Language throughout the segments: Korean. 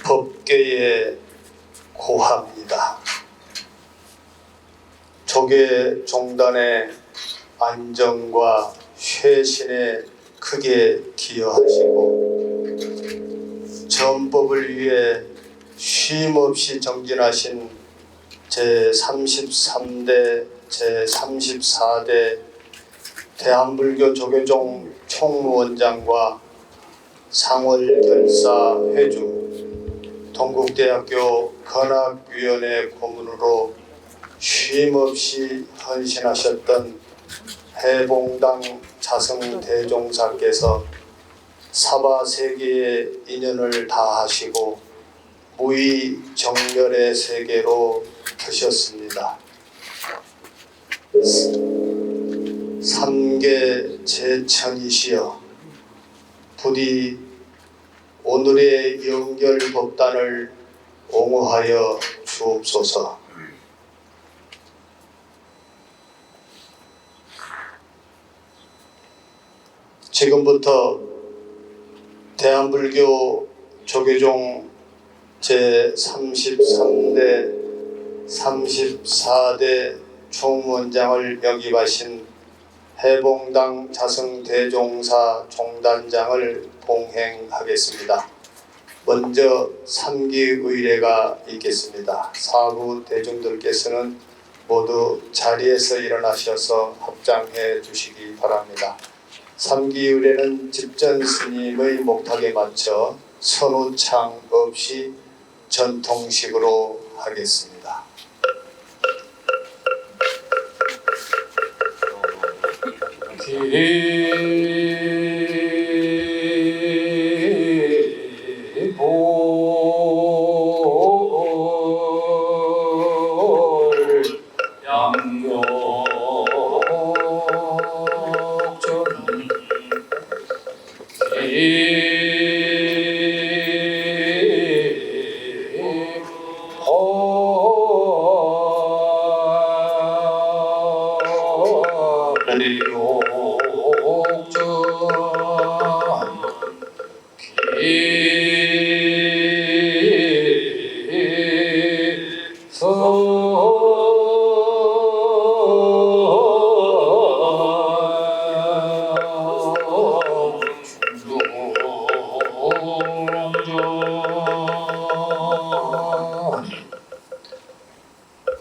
법계의 고함이다. 조계 종단의 안정과 쇄신에 크게 기여하시고 전법을 위해 쉼없이 정진하신 제33대, 제34대 대한불교 조계종 총무원장과 상월결사 회주, 동국대학교 건학위원회 고문으로 쉼없이 헌신하셨던 해봉당 자성대종사께서 사바세계의 인연을 다하시고 무의 정멸의 세계로 드셨습니다. 삼계 제천이시여 부디 오늘의 영결법단을 옹호하여 주옵소서. 지금부터 대한불교 조계종 제33대 34대 총무원장을 역임하신 해봉당 자성대종사 종단장을 봉행하겠습니다. 먼저 삼기의례가 있겠습니다. 사부 대중들께서는 모두 자리에서 일어나셔서 합장해 주시기 바랍니다. 삼기의례는 집전 스님의 목탁에 맞춰 선우창 없이 전통식으로 하겠습니다.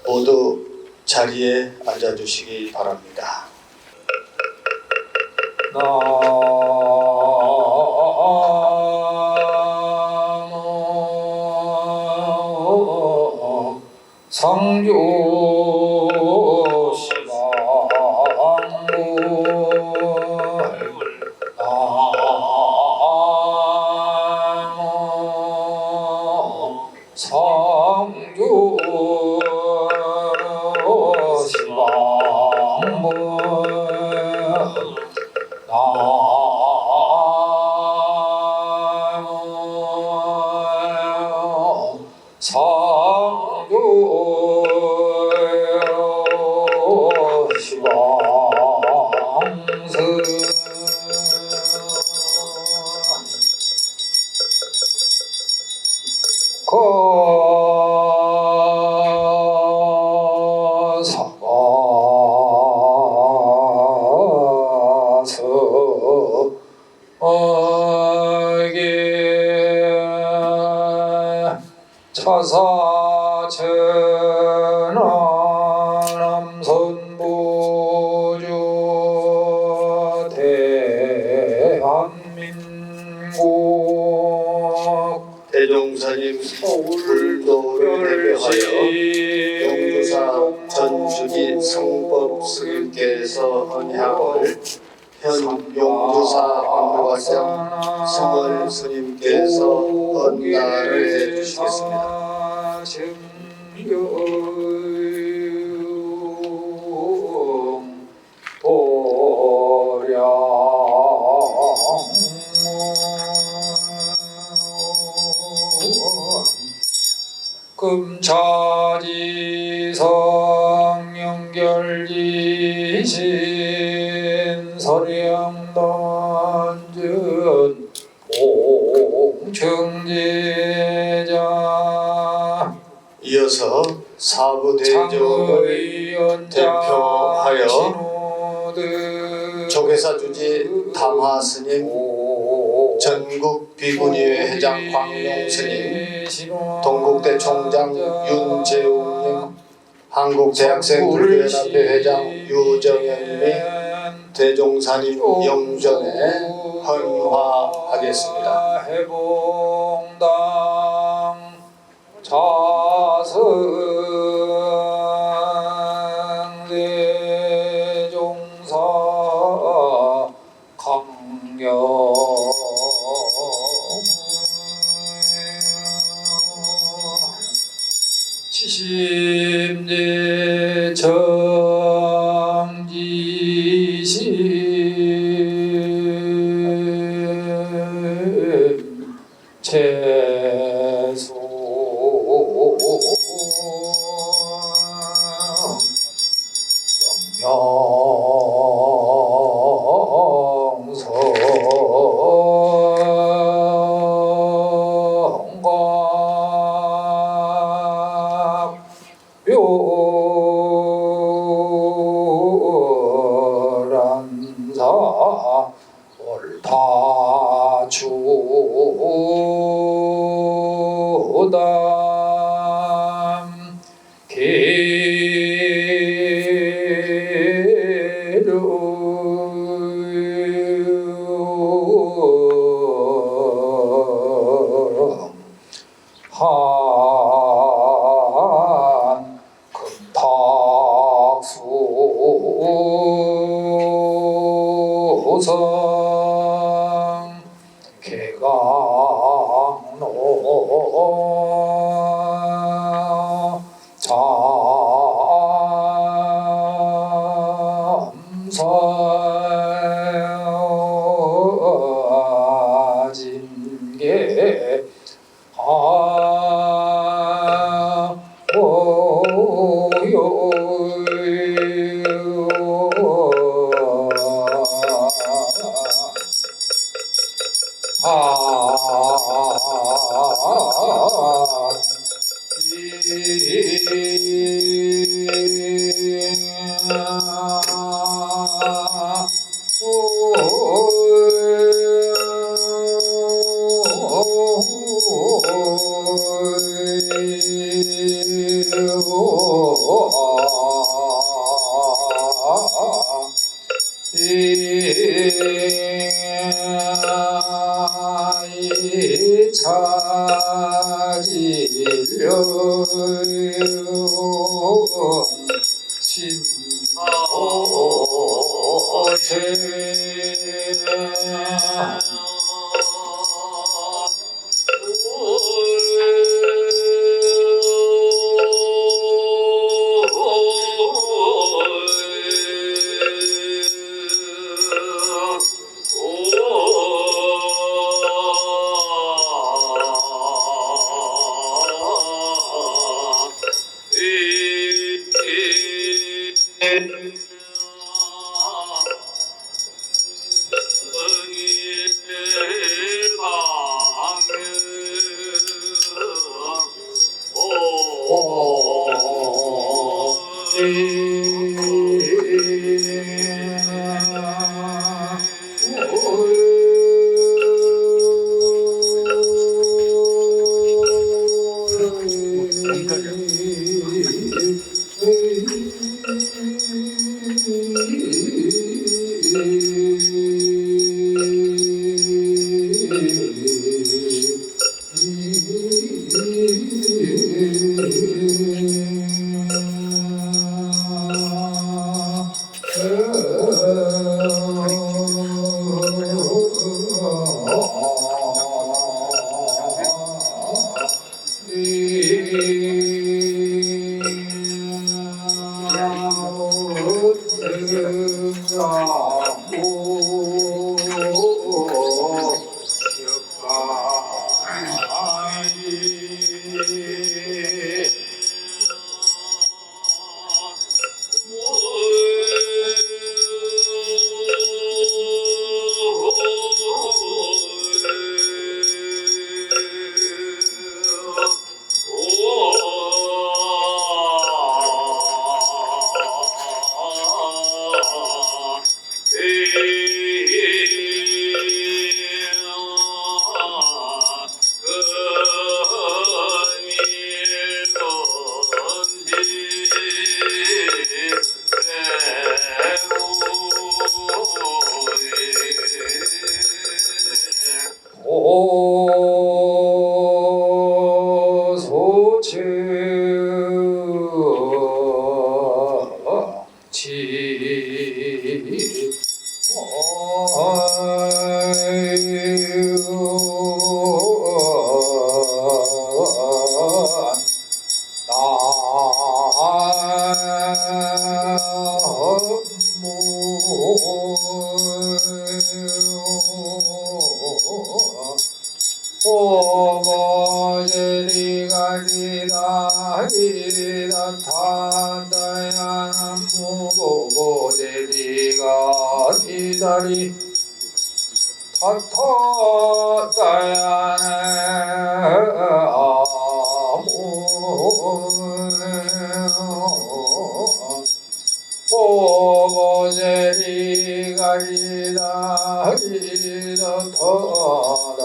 모두 자리에 앉아주시기 바랍니다. 차사천하 남선부주 대한민국 대종사님 불도를 대표하여 용두사 전주기 성법스님께서 헌향을 현 용두사 법무과장 성월 스님께서 헌날을 해주시겠습니다. 금차지성 연결지시 서령단전 공청제자 이어서 사부대적을 대표하여 조계사 주지 담화 스님, 전국 비구니회 회장 광용 스님, 동국대 총장 윤재웅님, 한국대학생불교연합회 회장 유정현님이 대종사님 영전에 헌화하겠습니다. 해봉당 자선 대종사 강경 치심제 정지심 채소 묘란사 월타주담 한 금탁수성 개강로 잠사진계 차지려 다리 타타다야네 아무 보고제리 가리다 리다 타다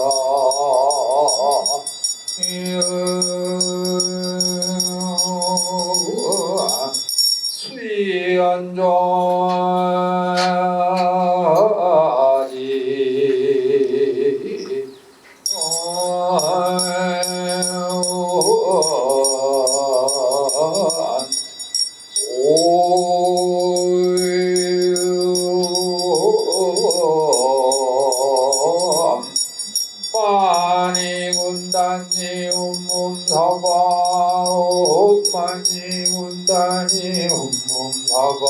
빠니 군단니 운몸사바 옴마니 군단니 운몸사바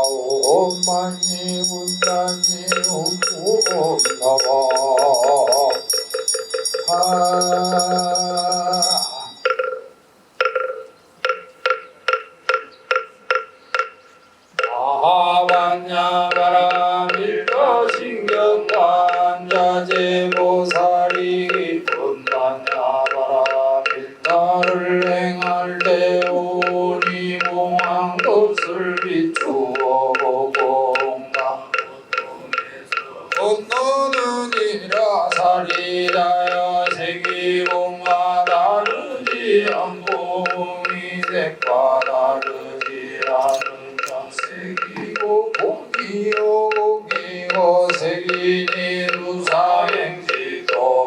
옴마니 군단니 운몸사바 아반야바라 밀가신경관 자제보살이 분반야바라 밀가를 행할 때 오니 공황 것을 비추어 보공가 건너느니라 살이다여 세기공과 다르지 않고 이색과 다르지 않은 색이고 공기요 공기고 색이니 누사행지도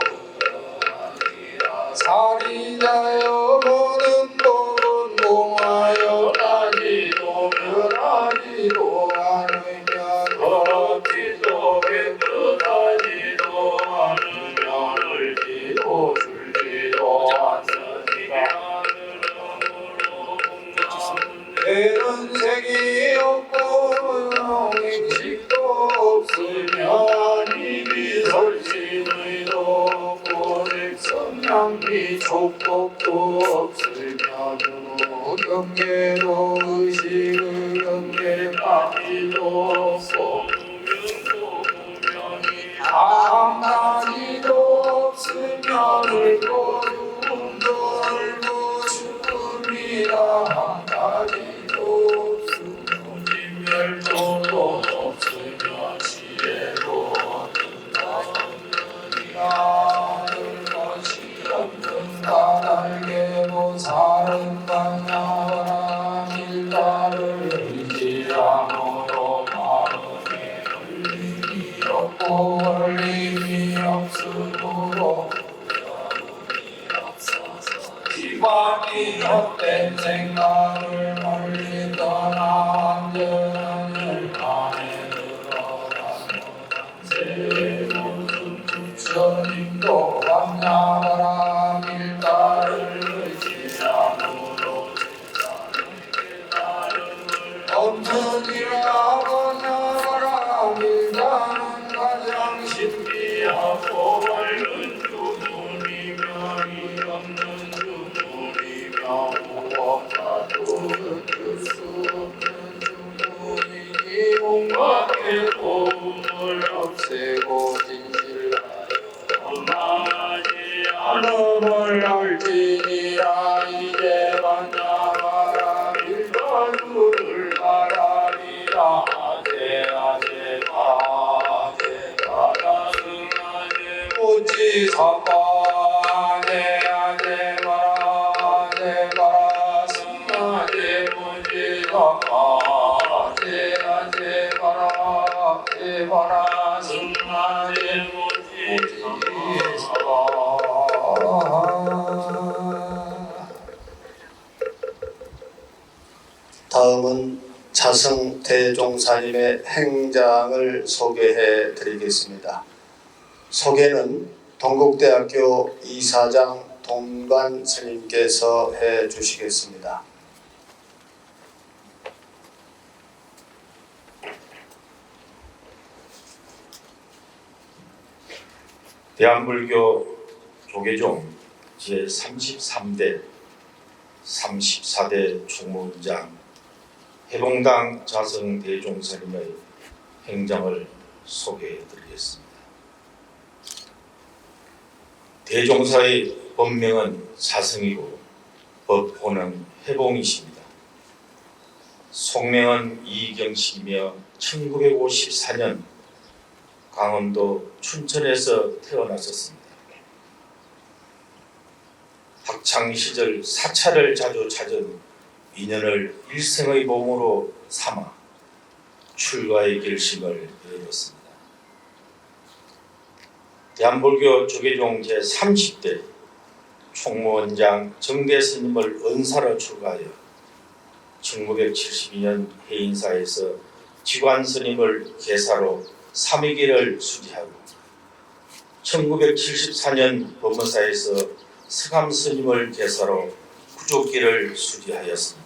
살이자여 보는 법은 공하여 나지도 변하지도 않으며 덥지도 깨끗하지도 않으며 울지도 줄지도 않으니라 에는 색이 없고 행식도 없으며 입이 설신의도 없고 색성향비 촉법도 없으며 경계도 의식의 경계까지도 없고 한마디도 없으며 늙고 죽음도 알고 죽음이라 한마디도 없으며 진멸도도 없으며 지혜도 없느니라 것이 없는가 달게도 사른 방향하라 밀가를 의지함으로 마음에 걸림이 없고 걸림이 없으므로 기관이 헛된 생각을 멀리 떠나 안전을 안에 들어가는 세무슨 부처님도 방향하라 밀가를 의지함으로 없느니라 번영하라 밀가는 가장 신비하고 밝은 주문이며 이 없는 주문이며 무엇과도 긋을 수 없는 주문이니 온갖의 도움을 없애고 진실하여 망하지 않음을 알지니라 이제 반야마라 밀가루를 말하리라 아제 바다승아제 모지 사바 아제 바라 승아제 모지 사바 아제 바라 승아제 모지 사바 다음은 자성 대종사님의 행장을 소개해 드리겠습니다. 소개는 동국대학교 이사장 동관 스님께서 해 주시겠습니다. 대한불교 조계종 제33대 34대 총무원장 해봉당 자성 대종사님의 행장을 소개해 드리겠습니다. 대종사의 본명은 자성이고 법호는 해봉이십니다. 속명은 이경식이며 1954년 강원도 춘천에서 태어나셨습니다. 학창시절 사찰을 자주 찾은 인연을 일생의 몸으로 삼아 출가의 결심을 이루었습니다. 대한불교 조계종 제30대 총무원장 정대스님을 은사로 출가하여 1972년 해인사에서 지관스님을 계사로 삼위계를 수지하고 1974년 법무사에서 서감스님을 계사로 구족기를 수지하였습니다.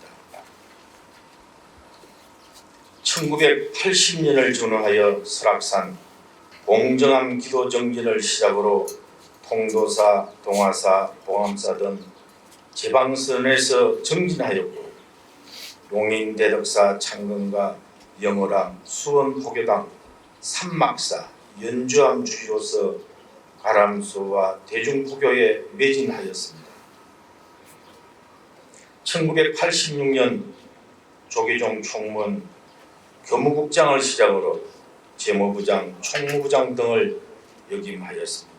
1980년을 전후하여 설악산 공정암 기도 정진을 시작으로 통도사, 동화사, 봉암사 등 제방선에서 정진하였고 용인대덕사, 창건가, 영어람, 수원포교당, 삼막사, 연주암 주지로서 가람수와 대중포교에 매진하였습니다. 1986년 조계종 총무원 교무국장을 시작으로 재무부장, 총무부장 등을 역임하였습니다.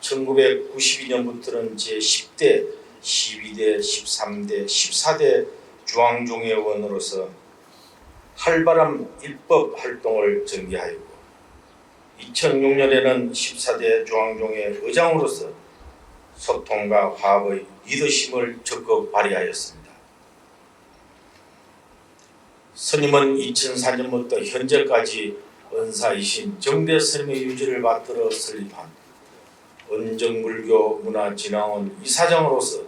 1992년부터는 제10대, 12대, 13대, 14대 중앙종회원으로서 활발한 입법 활동을 전개하였고 2006년에는 14대 중앙종회 의장으로서 소통과 화합의 리더십을 적극 발휘하였습니다. 스님은 2004년부터 현재까지 은사이신 정대 스님의 유지를 받들어 설립한 은정불교 문화진흥원 이사장으로서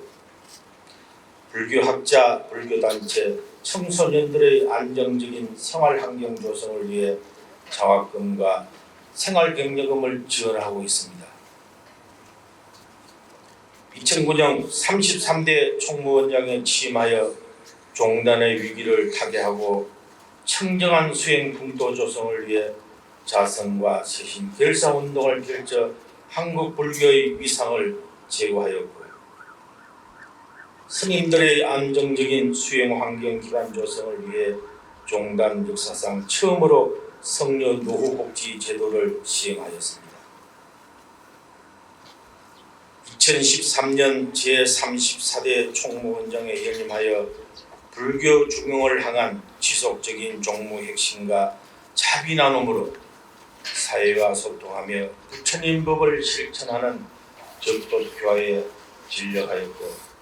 불교학자, 불교단체, 청소년들의 안정적인 생활환경 조성을 위해 장학금과 생활경제금을 지원하고 있습니다. 2009년 33대 총무원장에 취임하여 종단의 위기를 타개하고 청정한 수행 풍토 조성을 위해 자성과 세신 결사운동을 펼쳐 한국 불교의 위상을 제고하였고 스님들의 안정적인 수행 환경 기반 조성을 위해 종단 역사상 처음으로 성녀 노후복지 제도를 시행하였습니다. 2013년 제34대 총무원장에 연임하여 불교 중흥을 향한 지속적인 종무 핵심과 자비 나눔으로 사회와 소통하며 부처님법을 실천하는 적법교화에 진력하였고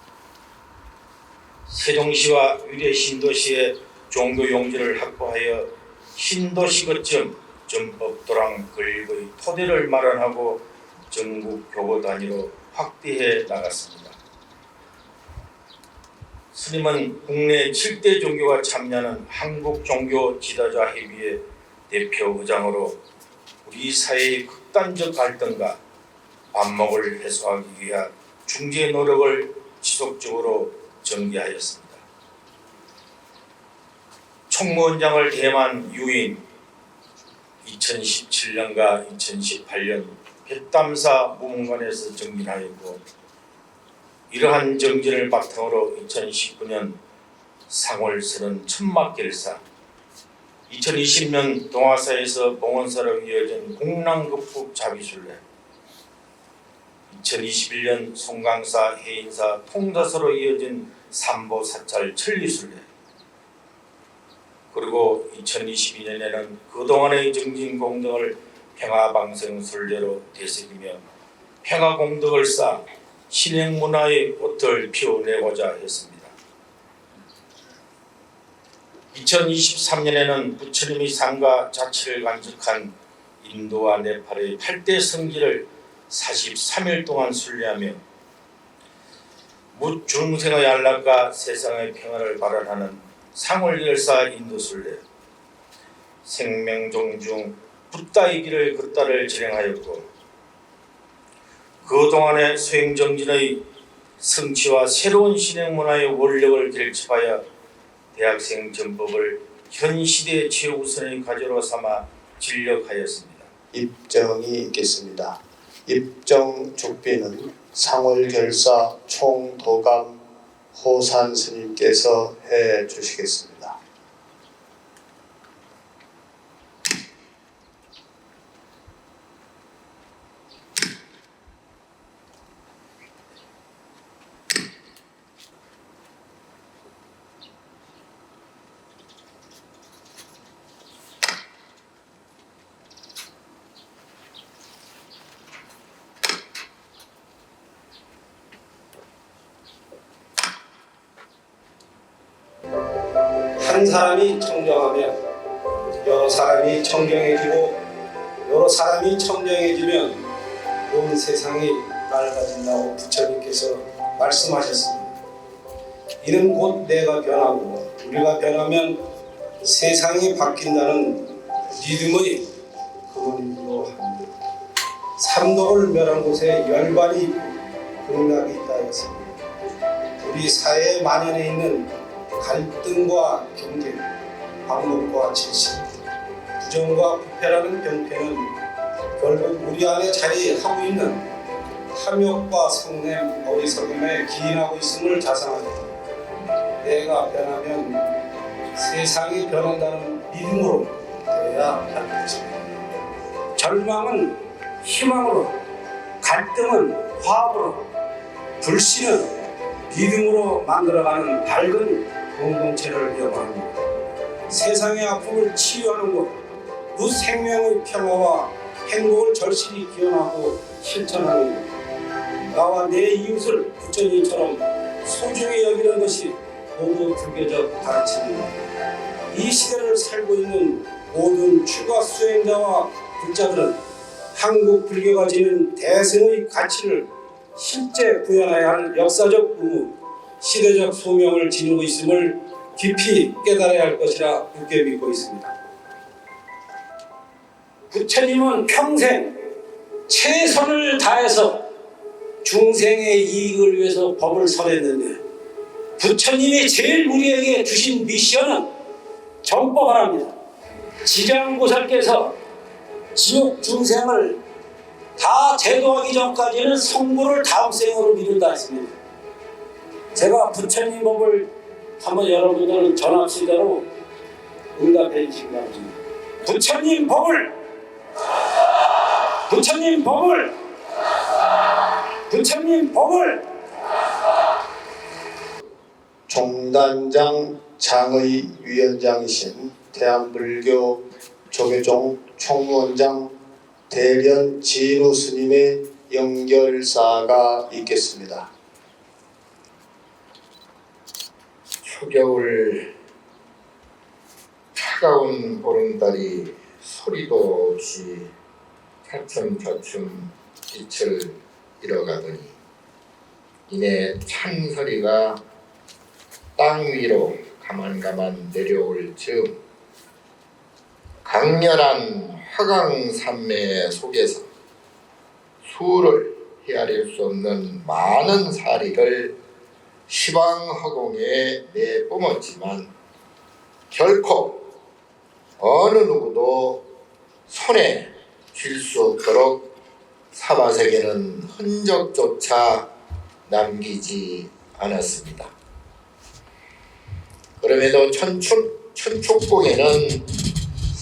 세종시와 위례 신도시의 종교 용지를 확보하여 신도시 거점 전법도랑 건립의 토대를 마련하고 전국 교구 단위로 확대해 나갔습니다. 스님은 국내 7대 종교가 참여하는 한국종교지도자협의회 대표 의장으로 우리 사회의 극단적 갈등과 반목을 해소하기 위한 중재 노력을 지속적으로 전개하였습니다. 총무원장을 대만 유인 2017년과 2018년 뱃담사 무문관에서 정진하였고 이러한 정진을 바탕으로 2019년 상월스런 천막결사 2020년 동화사에서 봉원사로 이어진 공랑급북 자비순례 2021년 송강사 해인사 통다사로 이어진 삼보사찰 천리순례 그리고 2022년에는 그동안의 정진공덕을 평화방생순례로 되새기며 평화공덕을 쌓아 신행문화의 꽃을 피워내고자 했습니다. 2023년에는 부처님이 상가 자치를 간직한 인도와 네팔의 8대 성지를 43일 동안 순례하며 무중생의 안락과 세상의 평화를 발언하는 상월열사 인도순례, 생명종중 붓다의 길을 걷다를 진행하였고, 그동안의 수행정진의 성취와 새로운 신행문화의 원력을 결집하여 대학생 전법을 현 시대의 최우선의 과제로 삼아 진력하였습니다. 입정이 있겠습니다. 입정 죽비는 상월결사 총도감 호산 스님께서 해 주시겠습니다. 한 사람이 청정하면 여러 사람이 청정해지고 여러 사람이 청정해지면 온 세상이 맑아진다고 부처님께서 말씀하셨습니다. 이는 곧 내가 변하고 우리가 변하면 세상이 바뀐다는 믿음의 근원이기도 합니다. 삼독을 멸한 곳에 열반이 있고 극락이 있다 했습니다. 우리 사회에 만연해 있는 갈등과 경쟁, 방목과 질식, 부정과 부패라는 병폐는 결국 우리 안에 자리하고 있는 탐욕과 성냄, 어리석음에 기인하고 있음을 자성하게 됩니다. 내가 변하면 세상이 변한다는 믿음으로 되어야 할 것입니다. 절망은 희망으로, 갈등은 화합으로, 불신은 믿음으로 만들어가는 밝은 공동체를 이어갑니다. 세상의 아픔을 치유하는 것, 그 생명의 평화와 행복을 절실히 기원하고 실천하는 것, 나와 내 이웃을 부처님처럼 소중히 여기는 것이 모두 불교적 가르침입니다. 이 시대를 살고 있는 모든 추가 수행자와 불자들은 한국 불교가 지닌 대승의 가치를 실제 구현해야 할 역사적 의무, 시대적 소명을 지니고 있음을 깊이 깨달아야 할 것이라 굳게 믿고 있습니다. 부처님은 평생 최선을 다해서 중생의 이익을 위해서 법을 설했는데, 부처님이 제일 우리에게 주신 미션은 정법을 합니다. 지장보살께서 지옥 중생을 다 제도하기 전까지는 성불을 다음 생으로 미룬다 했습니다. 제가 부처님 법을 한번 여러분들은 전합시대로 응답해 주시기 바랍니다. 부처님 법을, 부처님 법을, 부처님 법을. 종단장 장의 위원장이신 대한불교 조계종 총무원장 대련 진우 스님의 연결사가 있겠습니다. 초겨울 차가운 보름달이 소리도 없이 차츰차츰 빛을 잃어가더니 이내 찬소리가 땅 위로 가만가만 내려올 즈음 강렬한 화강산매 속에서 수를 헤아릴 수 없는 많은 사리를 시방허공에 내뿜었지만 결코 어느 누구도 손에 쥘 수 없도록 사바세계는 흔적조차 남기지 않았습니다. 그럼에도 천축봉에는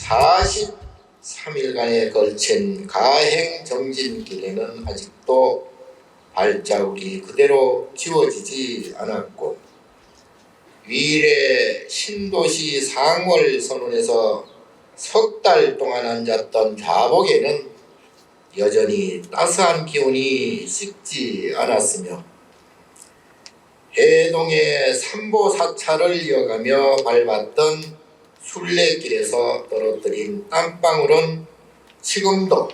43일간에 걸친 가행정진길에는 아직도 발자국이 그대로 지워지지 않았고, 위례 신도시 상월선원에서 석 달 동안 앉았던 좌복에는 여전히 따스한 기운이 식지 않았으며, 해동의 삼보사찰을 이어가며 밟았던 순례길에서 떨어뜨린 땀방울은 지금도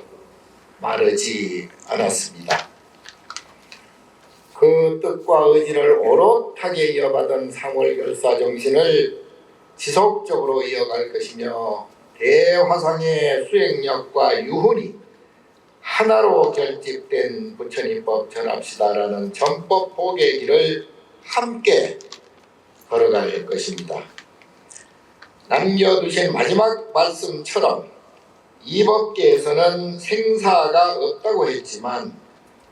마르지 않았습니다. 그 뜻과 의지를 오롯하게 이어받은 3월 결사 정신을 지속적으로 이어갈 것이며 대화상의 수행력과 유훈이 하나로 결집된 부처님법 전합시다라는 전법 보계의 길을 함께 걸어갈 것입니다. 남겨두신 마지막 말씀처럼 이 법계에서는 생사가 없다고 했지만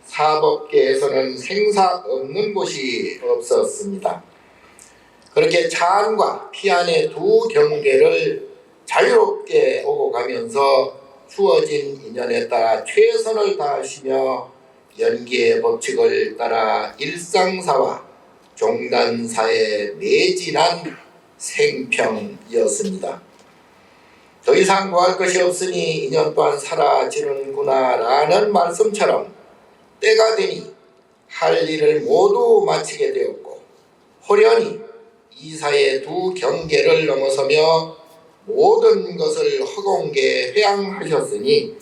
사법계에서는 생사 없는 곳이 없었습니다. 그렇게 자안과 피안의 두 경계를 자유롭게 오고 가면서 주어진 인연에 따라 최선을 다하시며 연기의 법칙을 따라 일상사와 종단사에 매진한 생평이었습니다. 더 이상 구할 것이 없으니 인연 또한 사라지는구나 라는 말씀처럼 때가 되니 할 일을 모두 마치게 되었고 호련히 이사의 두 경계를 넘어서며 모든 것을 허공계 회양하셨으니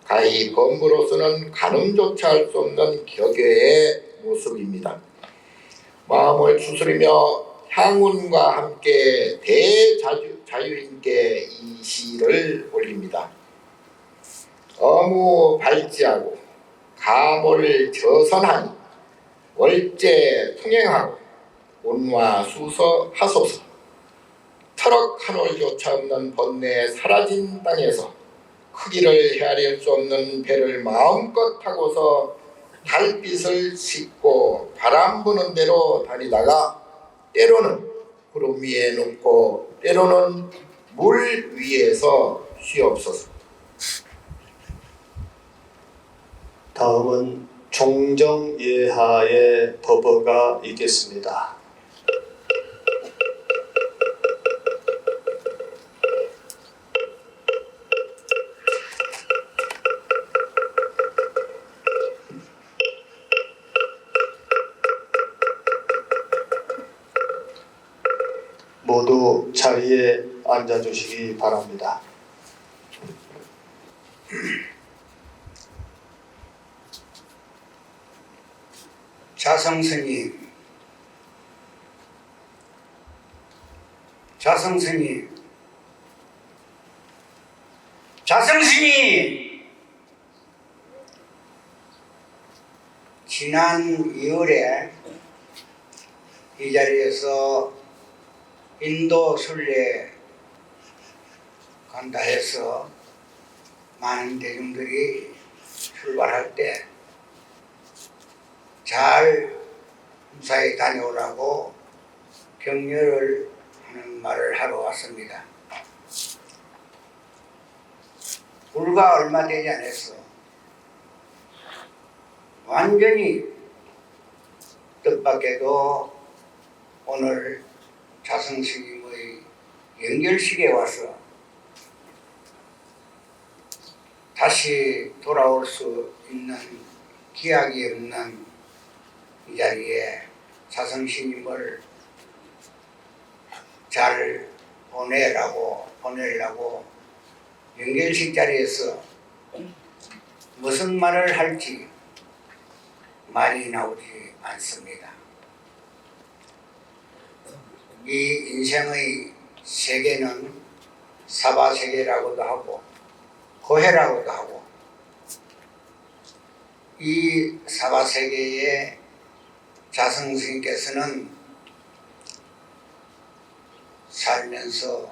가히 범부로서는 가늠조차 할 수 없는 격외의 모습입니다. 마음을 추스리며 향운과 함께 대자유인께 이 시를 올립니다. 어무 발지하고 가몰 저선하니 월제 통행하고 온화 수서하소서. 터럭 한 올조차 없는 번뇌에 사라진 땅에서 크기를 헤아릴 수 없는 배를 마음껏 타고서 달빛을 싣고 바람 부는 대로 다니다가 때로는 구름 위에 눕고 때로는 물 위에서 쉬옵소서. 다음은 종정예하의 법어가 있겠습니다. 모두 자리에 앉아주시기 바랍니다. 자성스님, 자성스님, 자성스님! 지난 2월에 이 자리에서 인도 순례 간다 해서 많은 대중들이 출발할 때 잘 무사히 다녀오라고 격려를 하는 말을 하러 왔습니다. 불과 얼마 되지 않았어. 완전히 뜻밖에도 오늘 자성스님의 연결식에 와서 다시 돌아올 수 있는 기약이 없는 이 자리에 자성스님을 잘 보내려고 연결식 자리에서 무슨 말을 할지 말이 나오지 않습니다. 이 인생의 세계는 사바세계라고도 하고 고해라고도 하고 이 사바세계의 자성스님께서는 살면서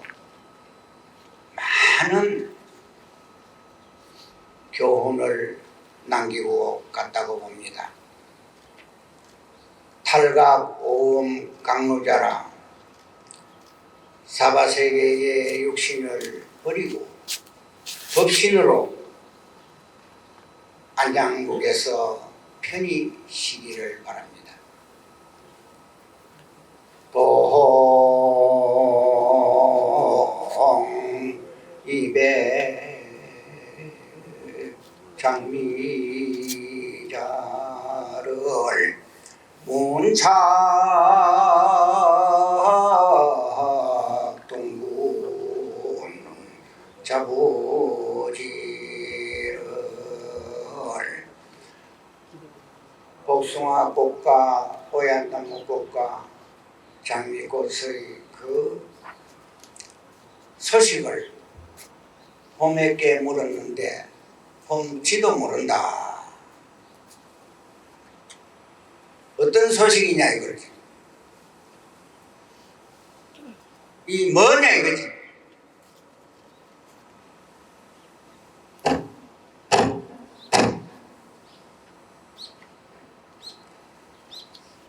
많은 교훈을 남기고 갔다고 봅니다. 탈각 오음 강루자라 사바세계의 육신을 버리고 법신으로 안장국에서 편히 쉬기를 바랍니다. 보홍 입에 장미자를 문착 동구 자부지를 복숭아꽃과 오얏나무꽃과 장미꽃의 그 소식을 봄에게 물었는데 봄지도 모른다. 어떤 소식이냐 이거지. 이 뭐냐 이거지.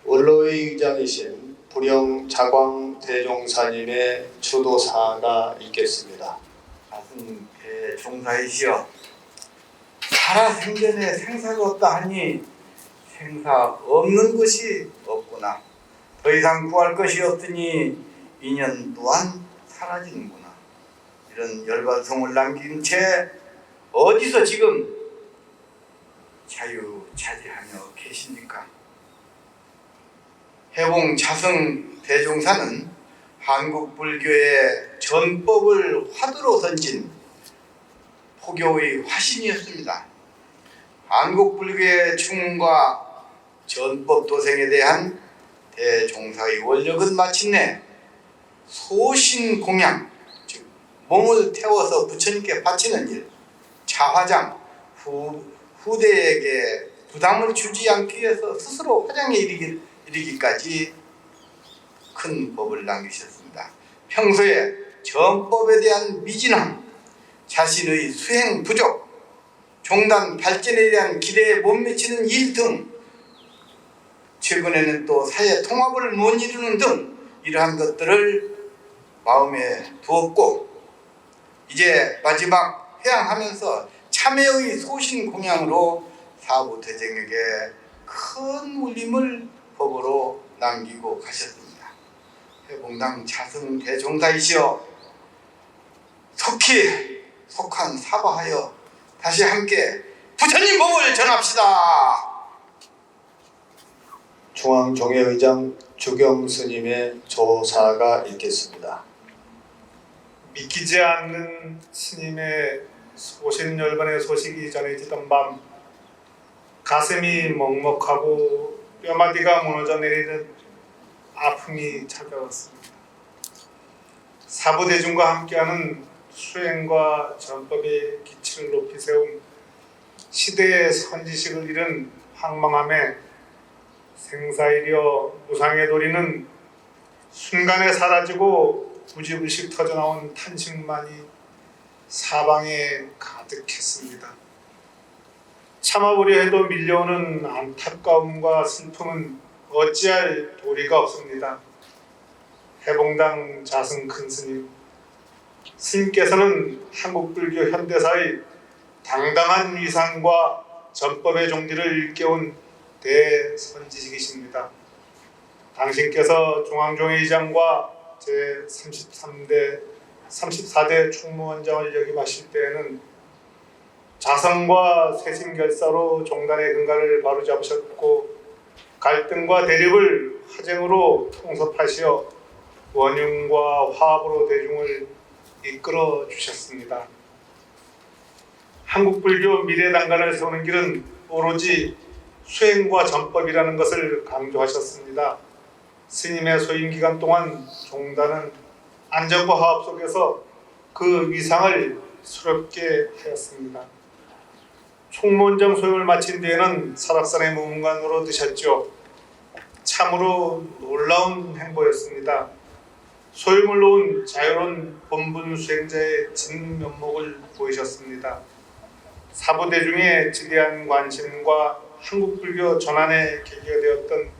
원로의 의장이신 불영 자광 대종사님의 추도사가 있겠습니다. 가슴 대종사이시여, 살아생전에 생사가 없다 하니 생사 없는 것이 없구나. 더 이상 구할 것이 없으니 인연 또한 사라지는구나. 이런 열반성을 남긴 채 어디서 지금 자유자재하며 계십니까? 해봉 자승 대종사는 한국 불교의 전법을 화두로 던진 포교의 화신이었습니다. 한국 불교의 충과 전법 도생에 대한 대종사의 원력은 마침내 소신 공양, 즉 몸을 태워서 부처님께 바치는 일, 자화장, 후대에게 부담을 주지 않기 위해서 스스로 화장에 이르기까지 큰 법을 남기셨습니다. 평소에 전법에 대한 미진함, 자신의 수행 부족, 종단 발전에 대한 기대에 못 미치는 일 등, 최근에는 또 사회 통합을 못 이루는 등 이러한 것들을 마음에 두었고, 이제 마지막 회양하면서 참회의 소신 공양으로 사부대종에게 큰 울림을 법으로 남기고 가셨습니다. 해봉당 자승 대종사이시여, 속히 속한 사바하여 다시 함께 부처님 법을 전합시다. 중앙종회의장 주경 스님의 조사가 있겠습니다. 믿기지 않는 스님의 소신열반의 소식이 전해지던 밤, 가슴이 먹먹하고 뼈마디가 무너져 내리는 아픔이 찾아왔습니다. 사부대중과 함께하는 수행과 전법의 기치를 높이 세운 시대의 선지식을 잃은 황망함에 생사이려 무상의 도리는 순간에 사라지고 부지불식 터져나온 탄식만이 사방에 가득했습니다. 참아보려 해도 밀려오는 안타까움과 슬픔은 어찌할 도리가 없습니다. 해봉당 자승 큰 스님, 스님께서는 한국불교 현대사의 당당한 위상과 전법의 종지를 일깨운 대선지식이십니다. 당신께서 중앙종회의장과 제34대 충무원장을 역임하실 때에는 자성과 쇄신결사로 종단의 근간을 바로잡으셨고, 갈등과 대립을 화쟁으로 통섭하시어 원흉과 화합으로 대중을 이끌어 주셨습니다. 한국불교 미래단간을 세우는 길은 오로지 수행과 전법이라는 것을 강조하셨습니다. 스님의 소임 기간 동안 종단은 안정과 화합 속에서 그 위상을 스럽게 하였습니다. 총무원장 소임을 마친 뒤에는 설악산의 무문관으로 드셨죠. 참으로 놀라운 행보였습니다. 소임을 놓은 자유로운 본분 수행자의 진면목을 보이셨습니다. 사부대중의 지대한 관심과 한국불교 전환의 계기가 되었던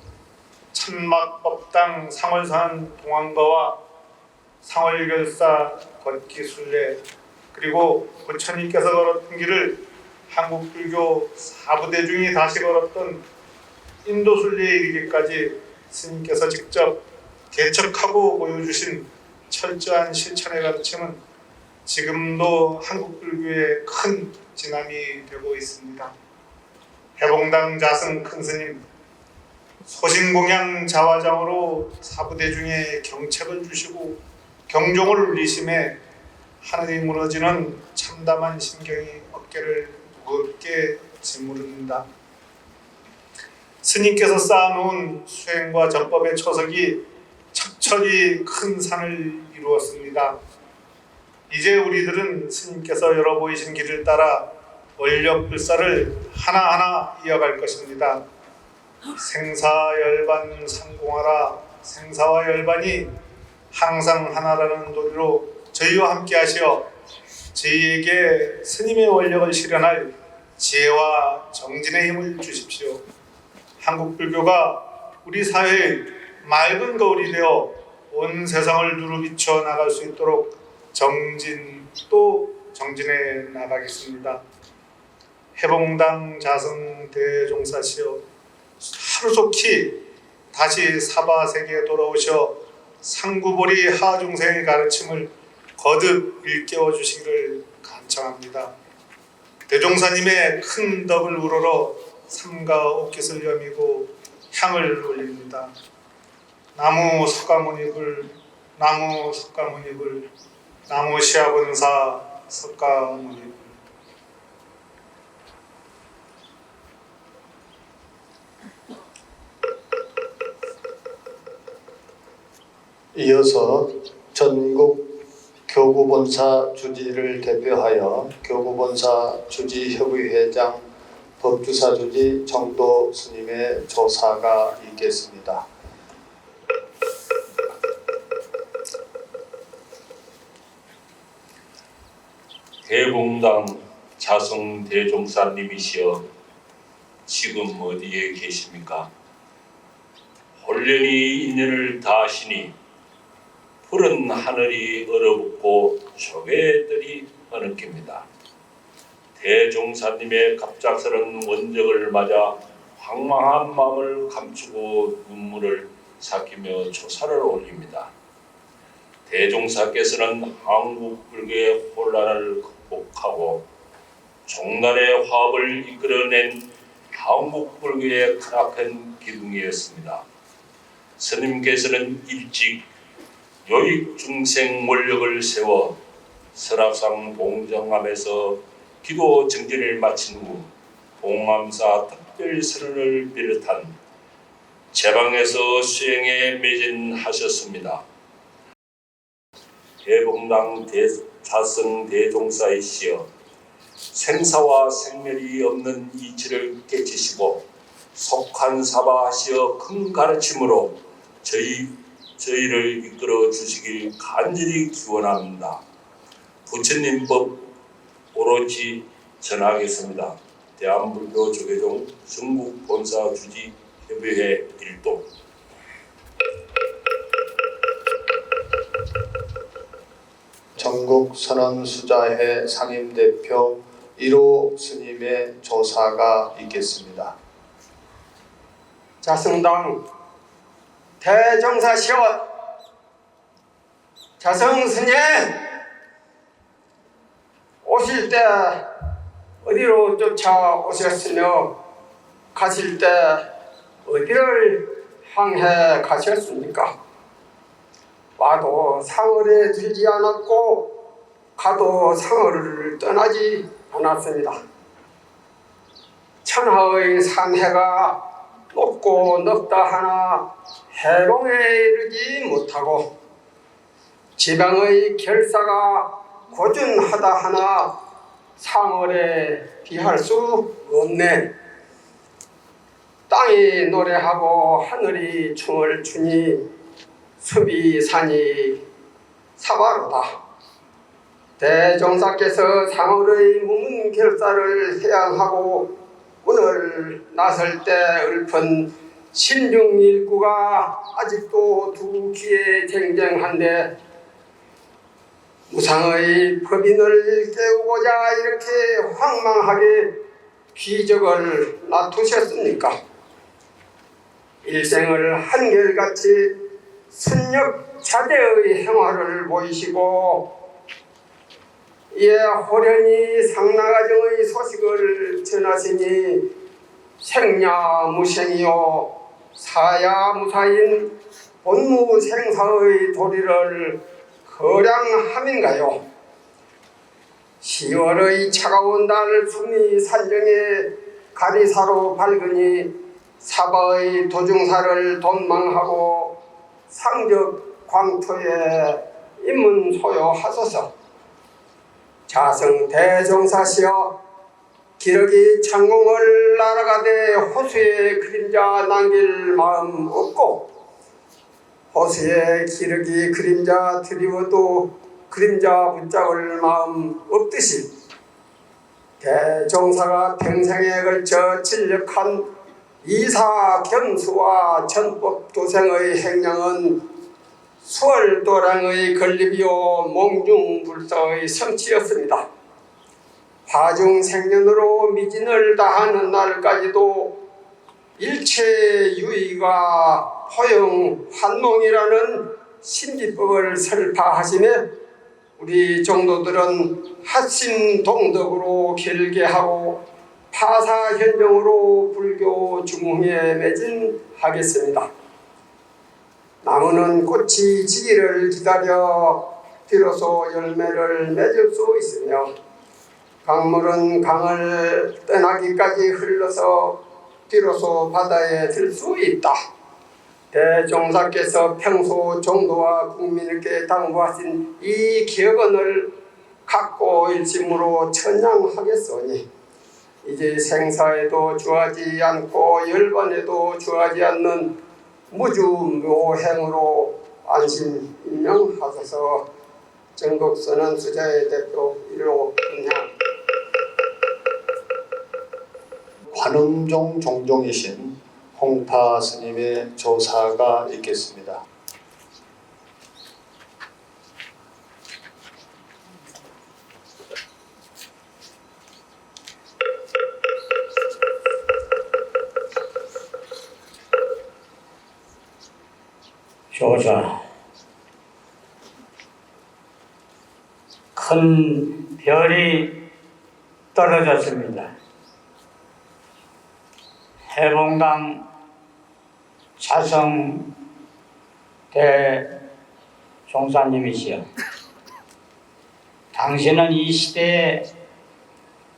천막법당 상월산 동안가와 상월결사 걷기순례, 그리고 부처님께서 걸었던 길을 한국불교 사부대중이 다시 걸었던 인도순례에 이르기까지 스님께서 직접 개척하고 보여주신 철저한 실천의 가르침은 지금도 한국불교의 큰 진함이 되고 있습니다. 해봉당 자승 큰 스님, 소신공양 자화장으로 사부대중에 경책을 주시고 경종을 울리심에 하늘이 무너지는 참담한 심경이 어깨를 무겁게 짓무릅니다. 스님께서 쌓아놓은 수행과 전법의 초석이 척철이 큰 산을 이루었습니다. 이제 우리들은 스님께서 열어 보이신 길을 따라 원력불사를 하나하나 이어갈 것입니다. 생사열반 상공하라. 생사와 열반이 항상 하나라는 논리로 저희와 함께 하시어 저희에게 스님의 원력을 실현할 지혜와 정진의 힘을 주십시오. 한국 불교가 우리 사회의 맑은 거울이 되어 온 세상을 누르비춰 나갈 수 있도록 정진 또 정진해 나가겠습니다. 해봉당 자성 대종사시여 하루속히 다시 사바세계에 돌아오셔 상구보리 하중생의 가르침을 거듭 일깨워 주시기를 간청합니다. 대종사님의 큰 덕을 우러러 삼가 옷깃을 여미고 향을 올립니다. 나무 석가모니불, 나무 석가모니불, 나무 시아본사 석가모니불. 이어서 전국 교구본사 주지를 대표하여 교구본사 주지협의회장 법주사 주지 정도 스님의 조사가 있겠습니다. 대봉당 자성 대종사님이시여 지금 어디에 계십니까? 홀련히 인연을 다하시니 푸른 하늘이 얼어붙고 조개들이 어느낍니다. 대종사님의 갑작스런 원적을 맞아 황망한 마음을 감추고 눈물을 삭히며 조사를 올립니다. 대종사께서는 한국 불교의 혼란을 극복하고 종단의 화합을 이끌어낸 한국 불교의 크나큰 기둥이었습니다. 스님께서는 일찍 요익 중생 원력을 세워 설악산 봉정암에서 기도 정진을 마친 후 봉암사 특별선언을 비롯한 제방에서 수행에 매진하셨습니다. 대봉당 자성 대종사이시여 생사와 생멸이 없는 이치를 깨치시고 속한사바하시어 큰 가르침으로 저희를 이끌어 주시길 간절히 기원합니다. 부처님 법 오로지 전하겠습니다. 대한불교 조계종 전국 본사 주지 협의회 일동. 전국 선언수자회 상임대표 1호 스님의 조사가 있겠습니다. 자성당 대종사시여 자성스님 오실 때 어디로 쫓아오셨으며 가실 때 어디를 향해 가셨습니까? 와도 상을에 들지 않았고 가도 상을을 떠나지 않았습니다. 천하의 산해가 높고 넓다 하나 해롱에 이르지 못하고 지방의 결사가 고준하다 하나 상월에 비할 수 없네. 땅이 노래하고 하늘이 춤을 추니 숲이 산이 사바로다. 대종사께서 상월의 무문 결사를 해양하고 오늘 나설 때 읊은 신중일구가 아직도 두 귀에 쟁쟁한데 무상의 법인을 깨우고자 이렇게 황망하게 기적을 놔두셨습니까? 일생을 한결같이 순력자대의 행화를 보이시고 이에 호련히 상나가정의 소식을 전하시니 생야무생이요 사야무사인 본무생사의 도리를 거량함인가요? 10월의 차가운 날 숨이 산정에 가리사로 밝으니 사바의 도중사를 돈망하고 상적 광토에 입문 소요하소서. 자성 대종사시여 기러기 창공을 날아가되 호수의 그림자 남길 마음 없고 호수의 기러기 그림자 드리워도 그림자 붙잡을 마음 없듯이 대종사가 평생에 걸쳐 진력한 이사 견수와 전법 도생의 행량은 수월도량의 건립이요 몽중불사의 성취였습니다. 화중생년으로 미진을 다하는 날까지도 일체 유의가 허용 환농이라는 신기법을 설파하시며 우리 종도들은 합심동덕으로 결계하고 파사현정으로 불교 중흥에 매진하겠습니다. 나무는 꽃이 지기를 기다려 비로소 열매를 맺을 수 있으며 강물은 강을 떠나기까지 흘러서 비로소 바다에 들 수 있다. 대종사께서 평소 종도와 국민에게 당부하신 이 기억언을 갖고 일심으로 천양하겠소니 이제 생사에도 주하지 않고 열반에도 주하지 않는 무주묘행으로 안심 임명하소서. 전국선언 수자의 대표 1호 은향. 관음종 종종이신 홍파 스님의 조사가 있겠습니다. 조사. 큰 별이 떨어졌습니다. 해봉강 자성 대종사님이시여, 당신은 이 시대에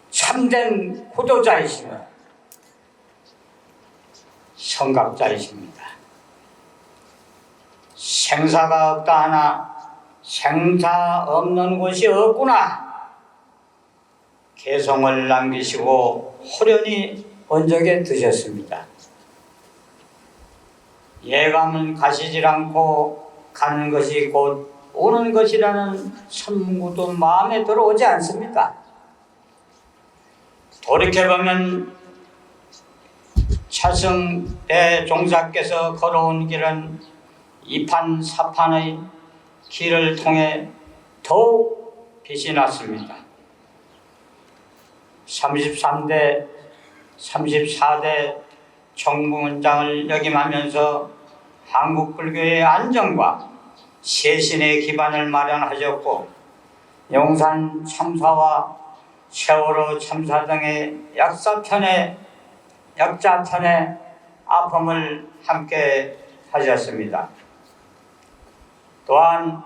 참된 구도자이시며 성각자이십니다. 생사가 없다 하나 생사 없는 곳이 없구나. 개성을 남기시고 호련히 언적에 드셨습니다. 예감은 가시질 않고 가는 것이 곧 오는 것이라는 선구도 마음에 들어오지 않습니까? 돌이켜보면 차승 대종사께서 걸어온 길은 이판 사판의 길을 통해 더욱 빛이 났습니다. 33대 34대 정부문장을 역임하면서 한국 불교의 안정과 쇄신의 기반을 마련하셨고, 용산 참사와 세월호 참사 등의 역자편의 아픔을 함께 하셨습니다. 또한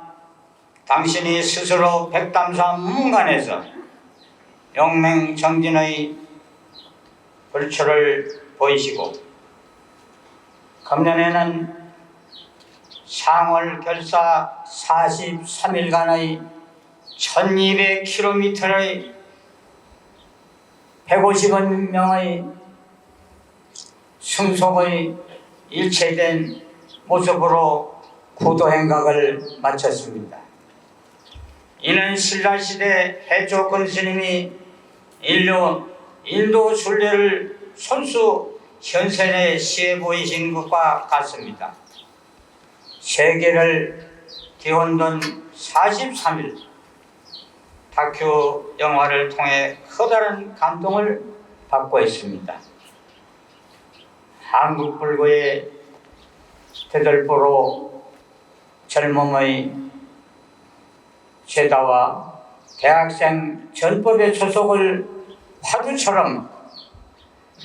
당신이 스스로 백담사 문간에서 영맹정진의 불초를 보이시고, 금년에는 상월 결사 43일간의 1200km의 150명의 승속의 일체된 모습으로 구도행각을 마쳤습니다. 이는 신라시대 해조권 스님이 인도 순례를 손수 현선에 시해 보이신 것과 같습니다. 세계를 뒤흔든 43일 다큐 영화를 통해 커다란 감동을 받고 있습니다. 한국 불교의 대들보로 젊음의 제다와 대학생 전법의 초속을 화두처럼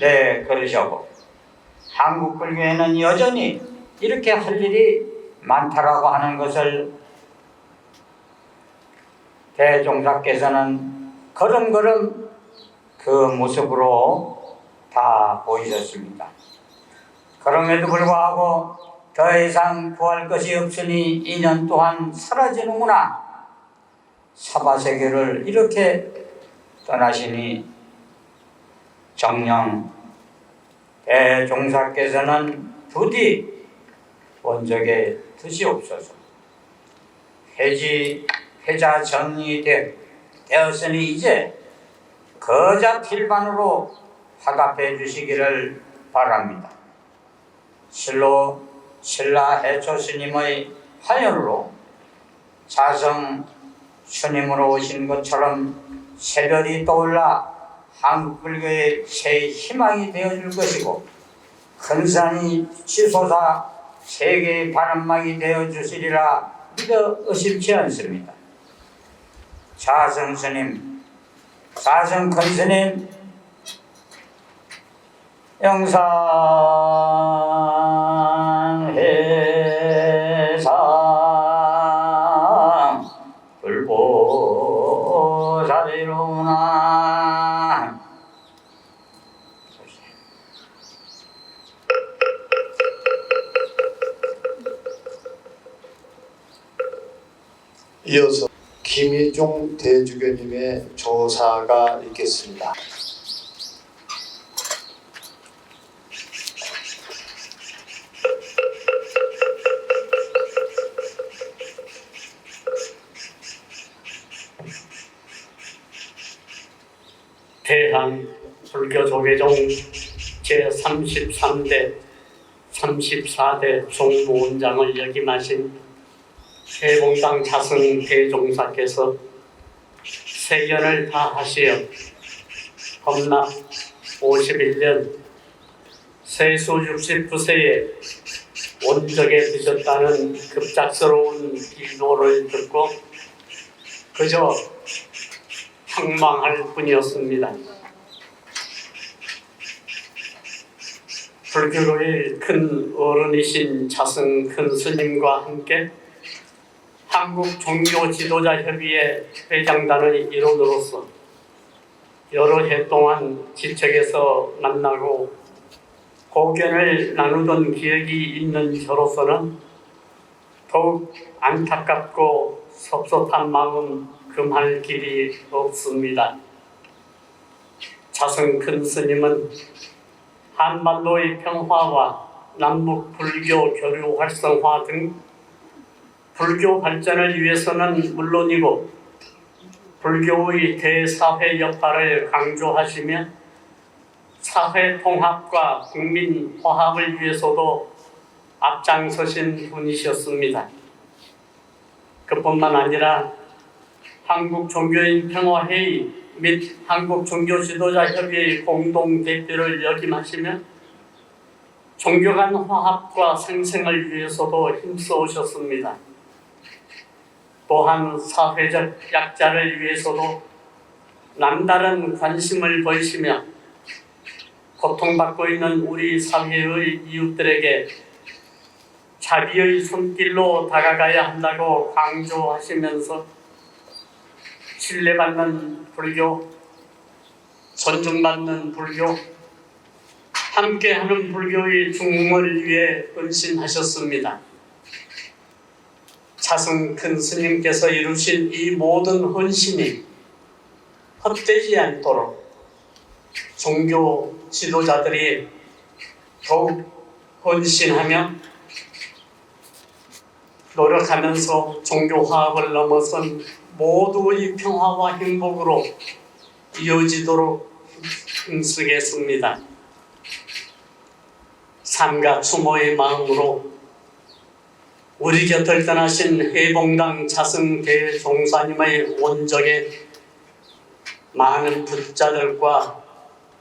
내걸으셨고, 한국 불교에는 여전히 이렇게 할 일이 많다라고 하는 것을 대종사께서는 걸음걸음 그 모습으로 다 보이셨습니다. 그럼에도 불구하고 더 이상 구할 것이 없으니 2년 동안 사라지는구나. 사바세계를 이렇게 떠나시니 정녕 대종사께서는 부디 원적에 드시옵소서. 해자 정리되었으니 이제 거자 필반으로 화답해 주시기를 바랍니다. 실로 신라 해초 스님의 화연으로 자성 스님으로 오신 것처럼 새별이 떠올라 한국 불교의 새 희망이 되어줄 것이고 큰 산이 치솟아 세계의 바람막이 되어주시리라 믿어 의심치 않습니다. 자성 스님, 자성 큰 스님 영산 해상 불보살이로구나. 이어서 김희종 대주교님의 조사가 있겠습니다. 대한 불교 조계종 제33대 34대 종무원장을 역임하신 해봉당 자승 대종사께서 세견을 다하시어 법납 51년 세수 69세에 원적에 드셨다는 급작스러운 기도를 듣고 그저 황망할 뿐이었습니다. 불교의 큰 어른이신 자승 큰 스님과 함께 한국 종교 지도자 협의회 회장단의 일원으로서 여러 해 동안 지척에서 만나고 고견을 나누던 기억이 있는 저로서는 더욱 안타깝고 섭섭한 마음 금할 길이 없습니다. 자승 큰 스님은 한반도의 평화와 남북 불교 교류 활성화 등 불교 발전을 위해서는 물론이고 불교의 대사회 역할을 강조하시며 사회 통합과 국민 화합을 위해서도 앞장서신 분이셨습니다. 그뿐만 아니라 한국 종교인 평화회의 및 한국 종교 지도자 협의회 공동 대표를 역임하시며 종교 간 화합과 생생을 위해서도 힘써오셨습니다. 또한 사회적 약자를 위해서도 남다른 관심을 보이시며 고통받고 있는 우리 사회의 이웃들에게 자비의 손길로 다가가야 한다고 강조하시면서 신뢰받는 불교, 존중받는 불교, 함께하는 불교의 중흥을 위해 헌신하셨습니다. 자승 큰 스님께서 이루신 이 모든 헌신이 헛되지 않도록 종교 지도자들이 더욱 헌신하며 노력하면서 종교 화합을 넘어선 모두의 평화와 행복으로 이어지도록 힘쓰겠습니다. 삼가 추모의 마음으로 우리 곁을 떠나신 해봉당 자승 대종사님의 원적에 많은 부자들과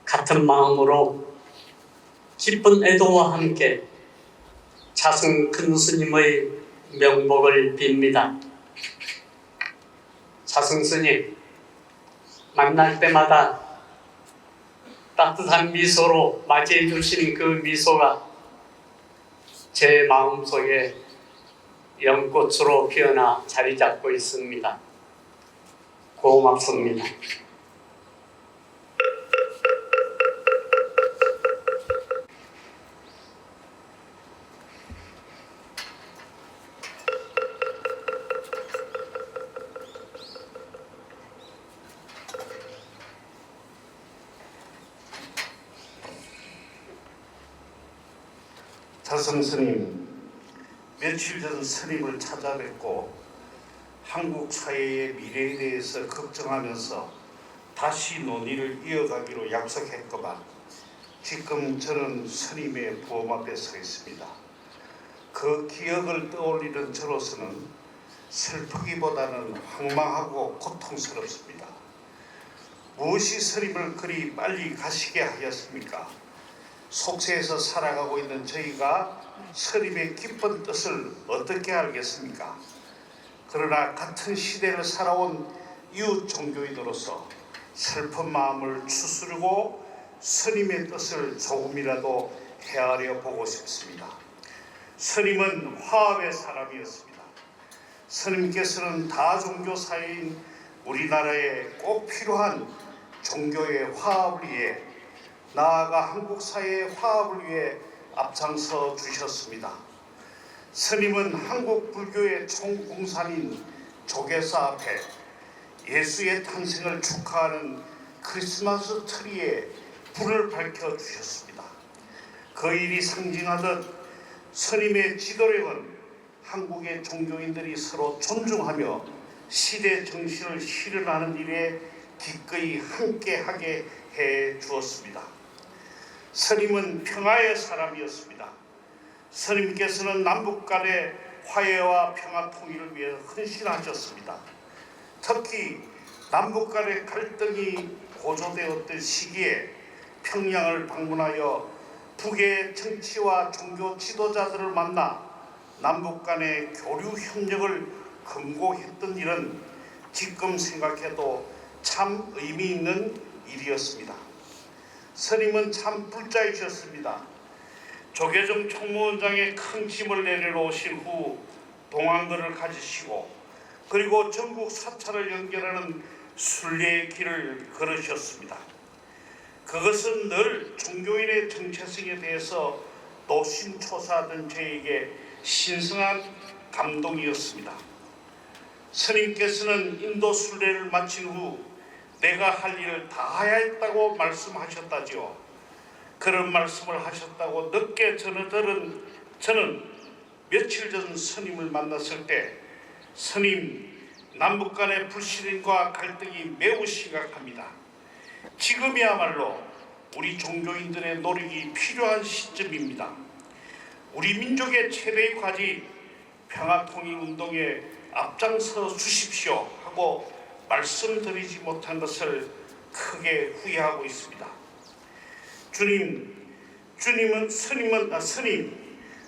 같은 마음으로 기쁜 애도와 함께 자승 큰 스님의 명복을 빕니다. 자승 스님, 만날 때마다 따뜻한 미소로 맞이해 주신 그 미소가 제 마음속에 연꽃으로 피어나 자리 잡고 있습니다. 고맙습니다. 자성 스님, 며칠 전 스님을 찾아뵙고 한국 사회의 미래에 대해서 걱정하면서 다시 논의를 이어가기로 약속했건만 지금 저는 스님의 부엄 앞에 서 있습니다. 그 기억을 떠올리는 저로서는 슬프기보다는 황망하고 고통스럽습니다. 무엇이 스님을 그리 빨리 가시게 하였습니까? 속세에서 살아가고 있는 저희가 스님의 깊은 뜻을 어떻게 알겠습니까? 그러나 같은 시대를 살아온 이웃 종교인으로서 슬픈 마음을 추스르고 스님의 뜻을 조금이라도 헤아려 보고 싶습니다. 스님은 화합의 사람이었습니다. 스님께서는 다종교 사회인 우리나라에 꼭 필요한 종교의 화합을 위해, 나아가 한국 사회의 화합을 위해 앞장서 주셨습니다. 스님은 한국 불교의 총공산인 조계사 앞에 예수의 탄생을 축하하는 크리스마스 트리에 불을 밝혀 주셨습니다. 그 일이 상징하듯 스님의 지도력은 한국의 종교인들이 서로 존중하며 시대 정신을 실현하는 일에 기꺼이 함께하게 해 주었습니다. 스님은 평화의 사람이었습니다. 스님께서는 남북 간의 화해와 평화 통일을 위해 헌신하셨습니다. 특히 남북 간의 갈등이 고조되었던 시기에 평양을 방문하여 북의 정치와 종교 지도자들을 만나 남북 간의 교류 협력을 금고했던 일은 지금 생각해도 참 의미 있는 일이었습니다. 스님은 참 불자이셨습니다. 조계종 총무원장의 큰 짐을 내려놓으신 후 동안거를 가지시고 그리고 전국 사찰을 연결하는 순례의 길을 걸으셨습니다. 그것은 늘 종교인의 정체성에 대해서 노심초사하던 저에게 신성한 감동이었습니다. 스님께서는 인도 순례를 마친 후 내가 할 일을 다 해야 했다고 말씀하셨다지요. 그런 말씀을 하셨다고 늦게 전해들은 저는 며칠 전 스님을 만났을 때 스님, 남북 간의 불신과 갈등이 매우 심각합니다. 지금이야말로 우리 종교인들의 노력이 필요한 시점입니다. 우리 민족의 최대의 과제 평화통일운동에 앞장서 주십시오 하고 말씀드리지 못한 것을 크게 후회하고 있습니다.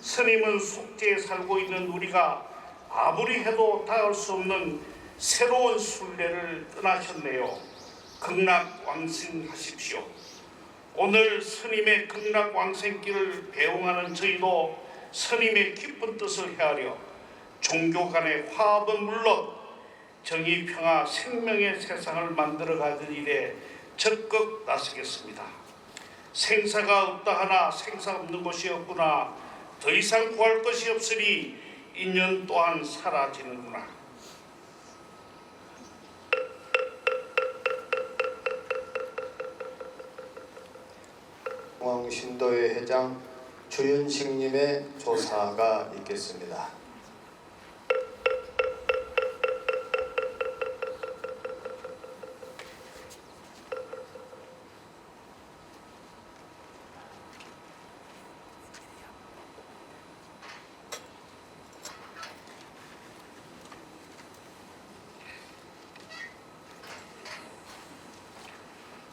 스님은 속죄에 살고 있는 우리가 아무리 해도 닿을 수 없는 새로운 순례를 떠나셨네요. 극락왕생하십시오. 오늘 스님의 극락왕생길을 배웅하는 저희도 스님의 깊은 뜻을 헤아려 종교 간의 화합은 물론 정의, 평화, 생명의 세상을 만들어가는 일에 적극 나서겠습니다. 생사가 없다 하나 생사 없는 것이 없구나. 더 이상 구할 것이 없으니 인연 또한 사라지는구나. 중앙신도회 회장 주윤식님의 조사가 있겠습니다.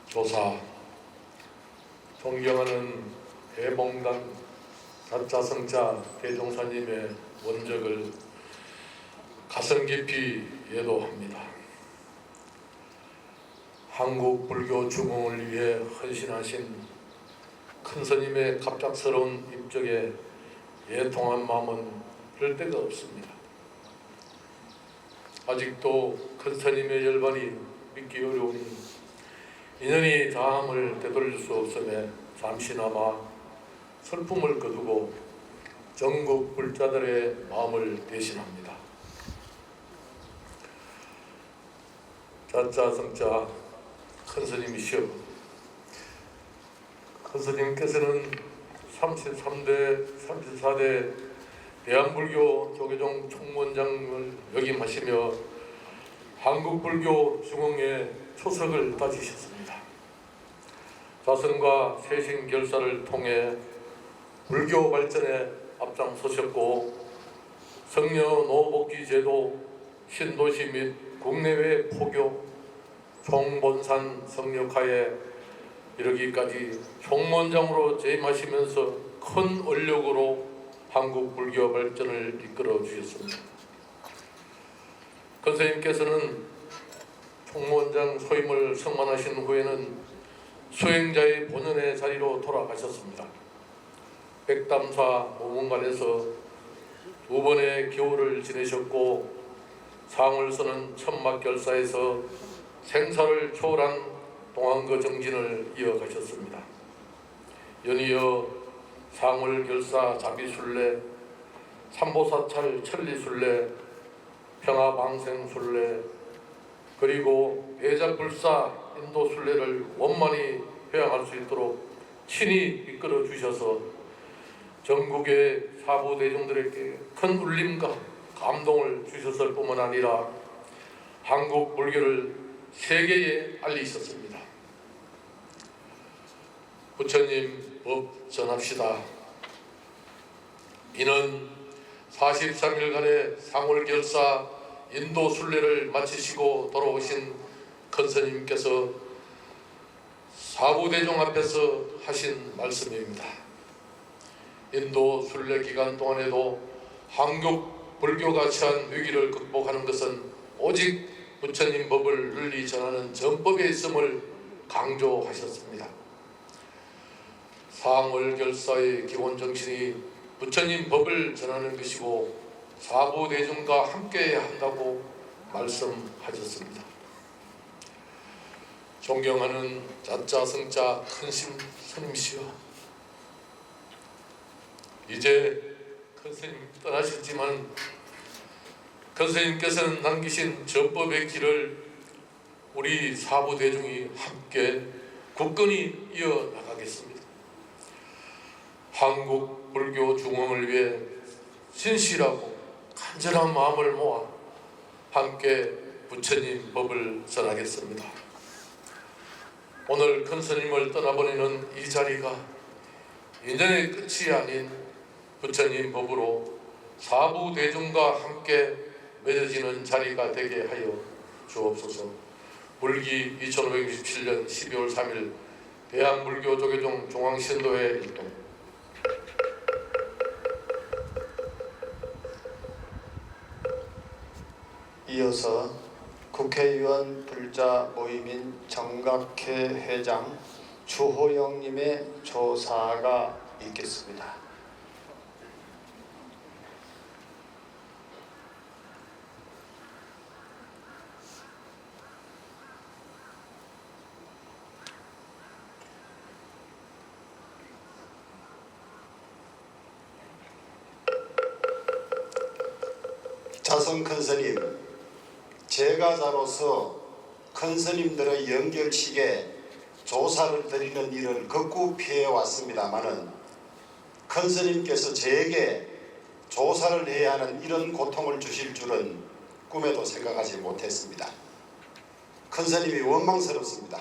조사, 존경하는 대봉당 자짜성자 대종사님의 원적을 가슴 깊이 예도합니다. 한국 불교 중흥을 위해 헌신하신 큰스님의 갑작스러운 입적에 애통한 마음은 그럴 데가 없습니다. 아직도 큰스님의 열반이 믿기 어려우니 인연이 다함을 되돌릴 수 없음에 잠시나마 슬픔을 거두고 전국 불자들의 마음을 대신합니다. 자짜성자 큰스님이시여, 큰스님께서는 33대, 34대 대한불교 조계종 총무원장을 역임하시며 한국불교 중흥회 초석을 다지셨습니다. 자선과 세신 결사를 통해 불교 발전에 앞장서셨고 성녀 노복지 제도, 신도시 및 국내외 포교, 총본산 성역하에 이르기까지 총무원장으로 재임하시면서 큰 원력으로 한국 불교 발전을 이끌어 주셨습니다. 권사님께서는 총무원장 소임을 성만하신 후에는 수행자의 본연의 자리로 돌아가셨습니다. 백담사 모문관에서 2번의 기호를 지내셨고 상을서는 천막결사에서 생사를 초월한 동안거 정진을 이어가셨습니다. 연이어 상월결사 자비순례, 삼보사찰 천리순례, 평화방생순례, 그리고 배작불사 인도순례를 원만히 회양할 수 있도록 친히 이끌어 주셔서 전국의 사부대중들에게 큰 울림과 감동을 주셨을 뿐만 아니라 한국 불교를 세계에 알리셨습니다. 부처님 법 전합시다. 이는 43일간의 상월결사 인도 순례를 마치시고 돌아오신 큰스님께서 사부대중 앞에서 하신 말씀입니다. 인도 순례 기간 동안에도 한국 불교가 처한 위기를 극복하는 것은 오직 부처님 법을 널리 전하는 전법에 있음을 강조하셨습니다. 상월결사의 기본 정신이 부처님 법을 전하는 것이고 사부대중과 함께해야 한다고 말씀하셨습니다. 존경하는 자자 성자 큰심 스님이시여, 이제 큰 스님 떠나셨지만 큰 스님께서는 남기신 전법의 길을 우리 사부대중이 함께 굳건히 이어나가겠습니다. 한국 불교 중흥을 위해 신실하고 간절한 마음을 모아 함께 부처님 법을 전하겠습니다. 오늘 큰 스님을 떠나보내는 이 자리가 인연의 끝이 아닌 부처님 법으로 사부대중과 함께 맺어지는 자리가 되게 하여 주옵소서. 불기 2567년 12월 3일 대한불교 조계종 중앙신도회 일동. 이어서 국회의원 불자 모임인 정각회 회장 주호영님의 조사가 있겠습니다. 자성 큰스님, 제가자로서 큰스님들의 연결식에 조사를 드리는 일을 극구 피해왔습니다마는 큰스님께서 제게 조사를 해야 하는 이런 고통을 주실 줄은 꿈에도 생각하지 못했습니다. 큰스님이 원망스럽습니다.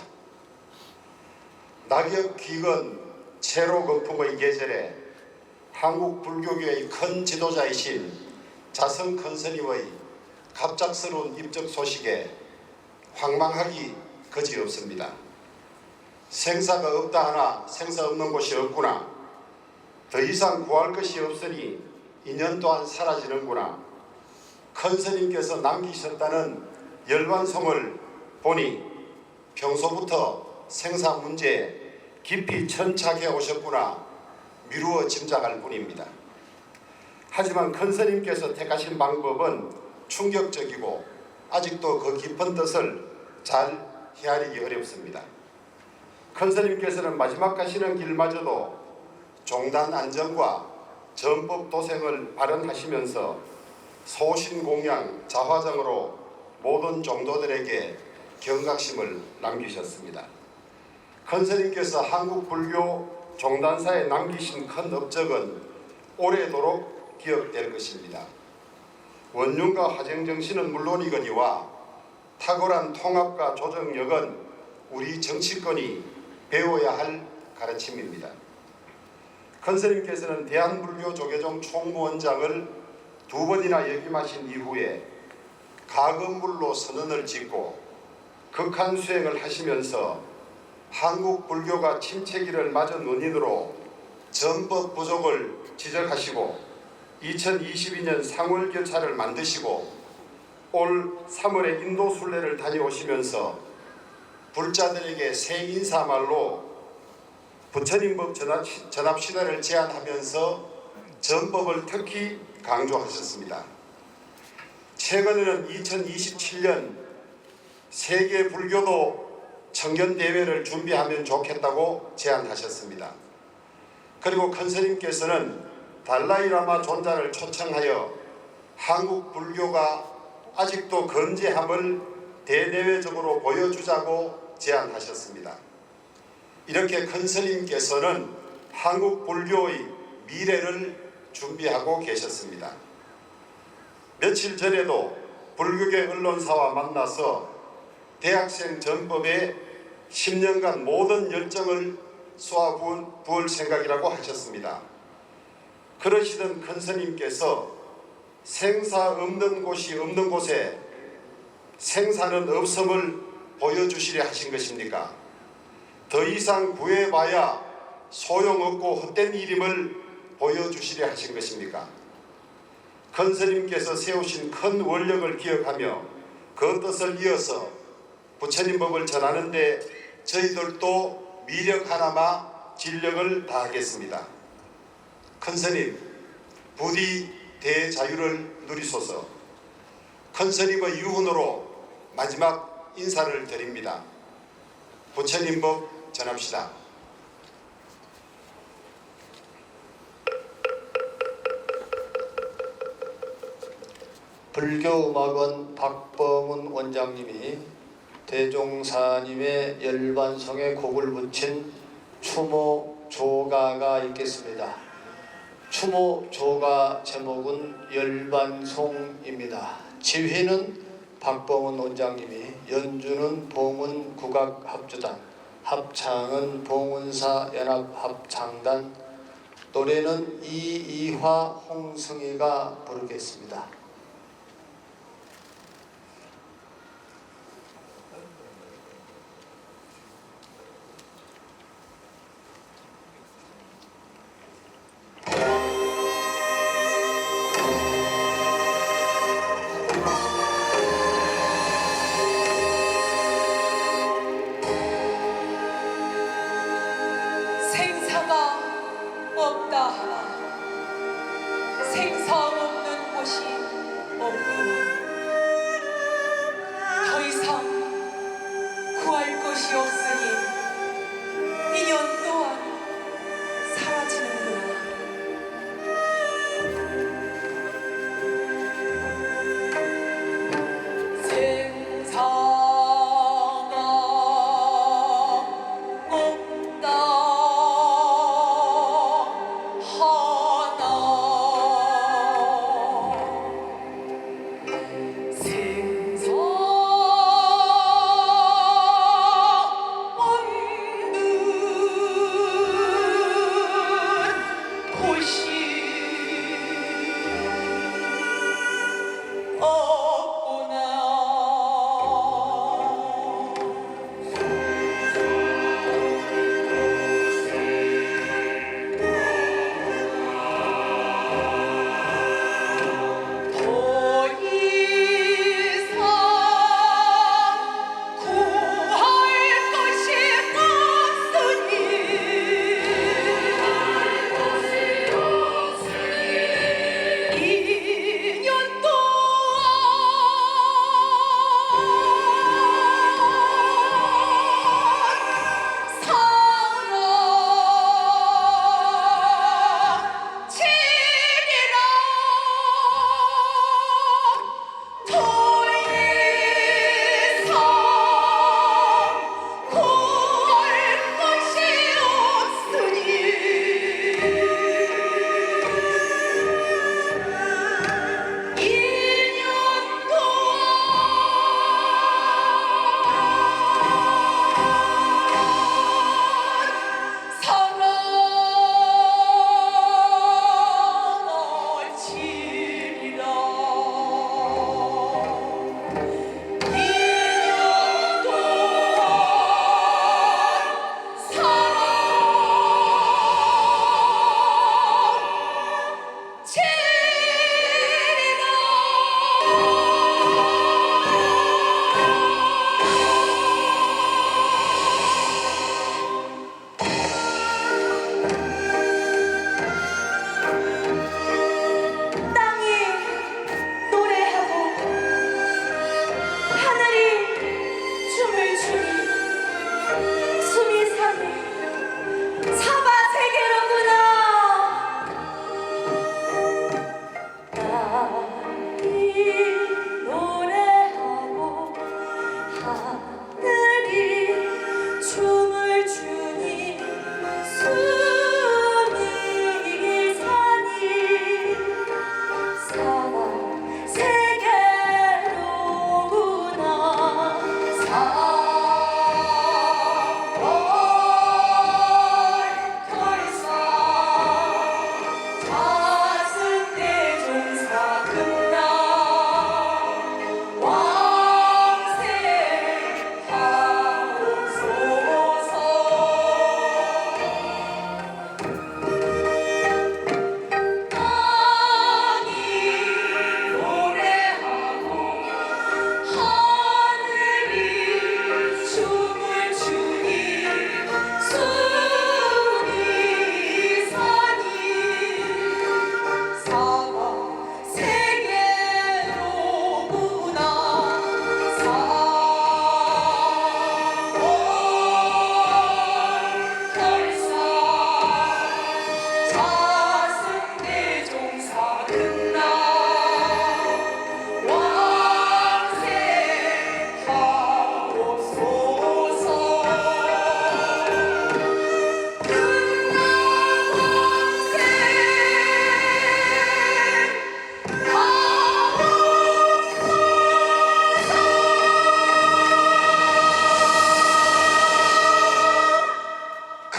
낙엽 귀건 채로 거품의 계절에 한국 불교계의 큰 지도자이신 자성 큰스님의 갑작스러운 입적 소식에 황망하기 그지없습니다. 생사가 없다 하나 생사 없는 곳이 없구나. 더 이상 구할 것이 없으니 인연 또한 사라지는구나. 큰 스님께서 남기셨다는 열반송을 보니 평소부터 생사 문제에 깊이 천착해 오셨구나 미루어 짐작할 뿐입니다. 하지만 큰 스님께서 택하신 방법은 충격적이고 아직도 그 깊은 뜻을 잘 헤아리기 어렵습니다. 큰 스님께서는 마지막 가시는 길마저도 종단 안정과 전법 도생을 발언하시면서 소신공양 자화정으로 모든 종도들에게 경각심을 남기셨습니다. 큰 스님께서 한국 불교 종단사에 남기신 큰 업적은 오래도록 기억될 것입니다. 원륜과 화정정신은 물론이거니와 탁월한 통합과 조정력은 우리 정치권이 배워야 할 가르침입니다. 큰 스님께서는 대한불교조계종 총무원장을 2번이나 역임하신 이후에 가건불로 선언을 짓고 극한 수행을 하시면서 한국 불교가 침체기를 맞은 원인으로 전법 부족을 지적하시고 2022년 상월결사를 만드시고 올 3월에 인도 순례를 다녀오시면서 불자들에게 새 인사말로 부처님법 전합시대를 제안하면서 전법을 특히 강조하셨습니다. 최근에는 2027년 세계 불교도 청년대회를 준비하면 좋겠다고 제안하셨습니다. 그리고 큰 스님께서는 달라이라마 존자를 초청하여 한국 불교가 아직도 건재함을 대내외적으로 보여주자고 제안하셨습니다. 이렇게 큰 스님께서는 한국 불교의 미래를 준비하고 계셨습니다. 며칠 전에도 불교계 언론사와 만나서 대학생 전법에 10년간 모든 열정을 쏘아 부을 생각이라고 하셨습니다. 그러시던 큰 스님께서 생사 없는 곳이 없는 곳에 생사는 없음을 보여주시려 하신 것입니까? 더 이상 구해봐야 소용없고 헛된 일임을 보여주시려 하신 것입니까? 큰 스님께서 세우신 큰 원력을 기억하며 그 뜻을 이어서 부처님 법을 전하는데 저희들도 미력 하나마 진력을 다하겠습니다. 큰 스님, 부디 대자유를 누리소서. 큰 스님의 유언으로 마지막 인사를 드립니다. 부처님 법 전합시다. 불교음악원 박범은 원장님이 대종사님의 열반송에 곡을 붙인 추모 조가가 있겠습니다. 추모 조가 제목은 열반송입니다. 지휘는 박범은 원장님이, 연주는 봉은 국악합주단, 합창은 봉은사 연합합창단, 노래는 이이화 홍성이가 부르겠습니다. 생사가 없다 하나 생사 없는 곳이 없구나. 더 이상 구할 것이 없으니 인연 또한 사라지는구나. 생사가 없다 하나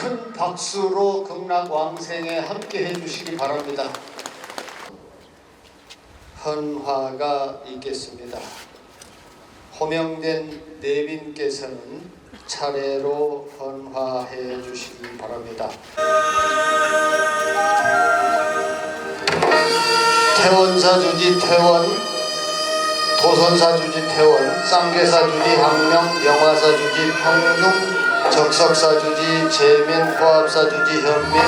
큰 박수로 극락왕생에 함께 해주시기 바랍니다. 헌화가 있겠습니다. 호명된 내빈께서는 차례로 헌화해 주시기 바랍니다. 태원사주지 태원, 도선사주지 태원, 쌍계사주지 항명, 영화사주지 평중, 적석사주지 재민, 호합사주지 현민,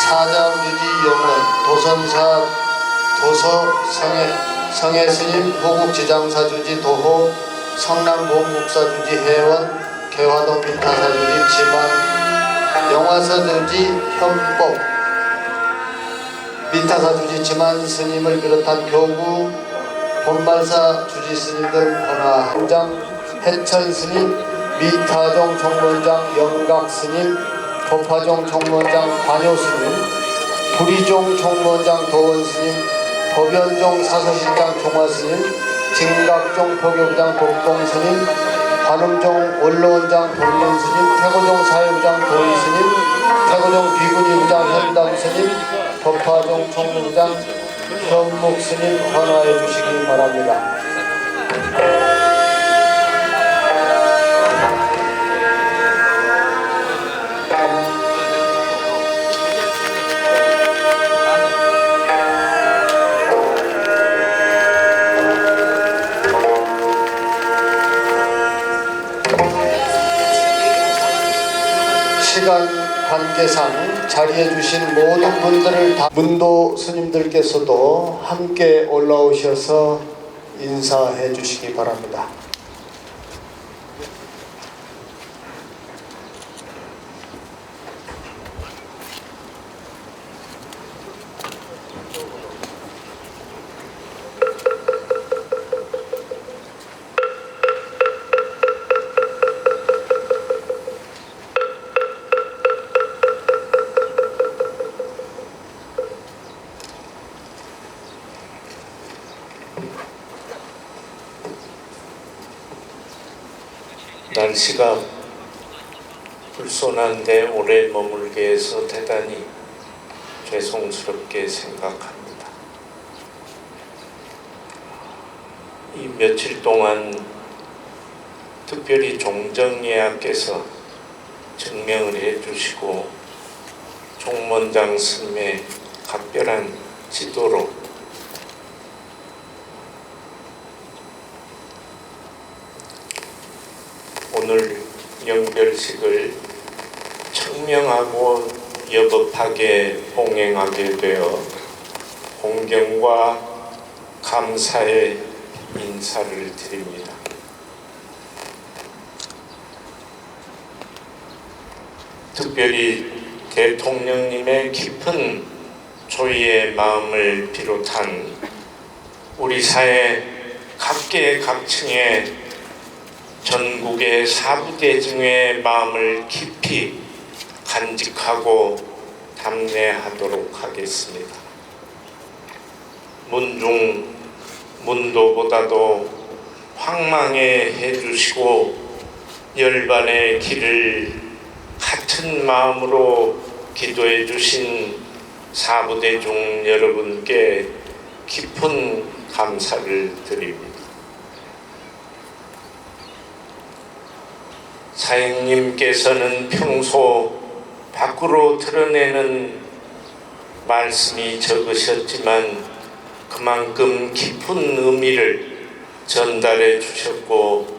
사자주지 영원, 도선사 도서 성해스님, 호국지장사주지 도호, 성남봉국사주지 해원, 개화동 민타사주지 지만, 영화사주지 현법, 민타사주지 지만 스님을 비롯한 교구, 본말사 주지 스님들 헌화, 함장 해천 스님, 미타종 총무원장 영각 스님, 법화종 총무원장 관효 스님, 부리종 총무원장 도원 스님, 법연종 사서실장 종화 스님, 진각종 포교부장 독동 스님, 관음종 원로원장 돌문 스님, 태고종 사회부장 도리 스님, 태고종 비구니부장 현당 스님, 법화종 총무부장 현목 스님 헌화해 주시기 바랍니다. 시간 관계상 자리해 주신 모든 분들을 다 문도 스님들께서도 함께 올라오셔서 인사해 주시기 바랍니다. 날씨가 불손한데 오래 머물게 해서 대단히 죄송스럽게 생각합니다. 이 며칠 동안 특별히 종정예약께서 증명을 해주시고 종원장 스님의 각별한 지도로 오늘 영별식을 청명하고 여법하게 봉행하게 되어 공경과 감사의 인사를 드립니다. 특별히 대통령님의 깊은 조의의 마음을 비롯한 우리 사회 각계각층의 전국의 사부대중의 마음을 깊이 간직하고 담내하도록 하겠습니다. 문도보다도 황망해 해주시고 열반의 길을 같은 마음으로 기도해 주신 사부대중 여러분께 깊은 감사를 드립니다. 사행님께서는 평소 밖으로 드러내는 말씀이 적으셨지만 그만큼 깊은 의미를 전달해 주셨고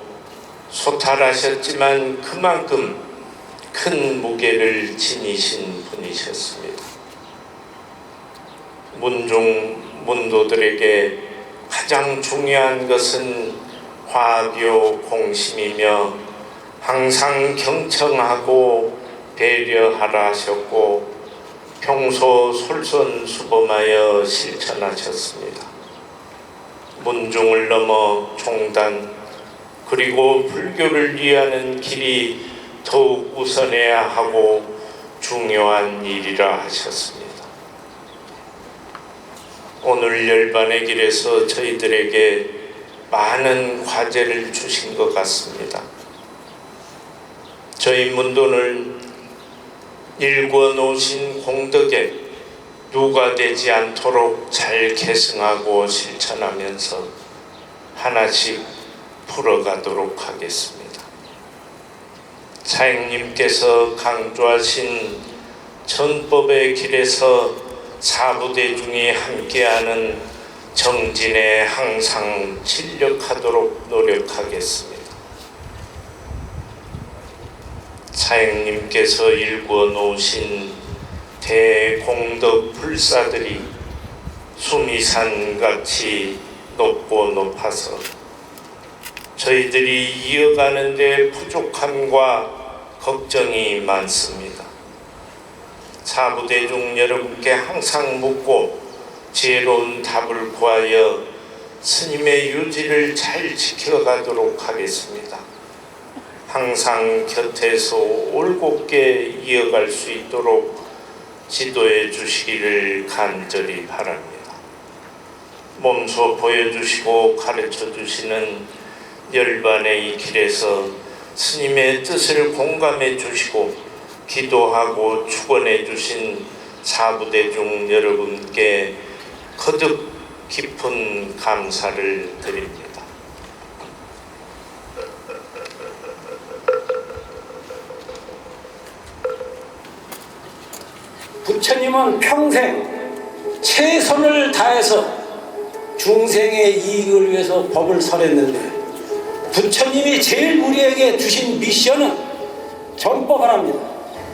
소탈하셨지만 그만큼 큰 무게를 지니신 분이셨습니다. 문도들에게 가장 중요한 것은 화교 공심이며 항상 경청하고 배려하라 하셨고 평소 솔선수범하여 실천하셨습니다. 문중을 넘어 종단 그리고 불교를 위하는 길이 더욱 우선해야 하고 중요한 일이라 하셨습니다. 오늘 열반의 길에서 저희들에게 많은 과제를 주신 것 같습니다. 저희 문도는 일궈 놓으신 공덕에 누가 되지 않도록 잘 계승하고 실천하면서 하나씩 풀어가도록 하겠습니다. 차행님께서 강조하신 전법의 길에서 사부대중이 함께하는 정진에 항상 진력하도록 노력하겠습니다. 차행님께서 일궈 놓으신 대공덕 불사들이 수미산같이 높고 높아서 저희들이 이어가는 데 부족함과 걱정이 많습니다. 사부대중 여러분께 항상 묻고 지혜로운 답을 구하여 스님의 유지를 잘 지켜가도록 하겠습니다. 항상 곁에서 올곧게 이어갈 수 있도록 지도해 주시기를 간절히 바랍니다. 몸소 보여주시고 가르쳐 주시는 열반의 이 길에서 스님의 뜻을 공감해 주시고 기도하고 축원해 주신 사부대중 여러분께 거듭 깊은 감사를 드립니다. 부처님은 평생 최선을 다해서 중생의 이익을 위해서 법을 설했는데 부처님이 제일 우리에게 주신 미션은 전법 하나입니다.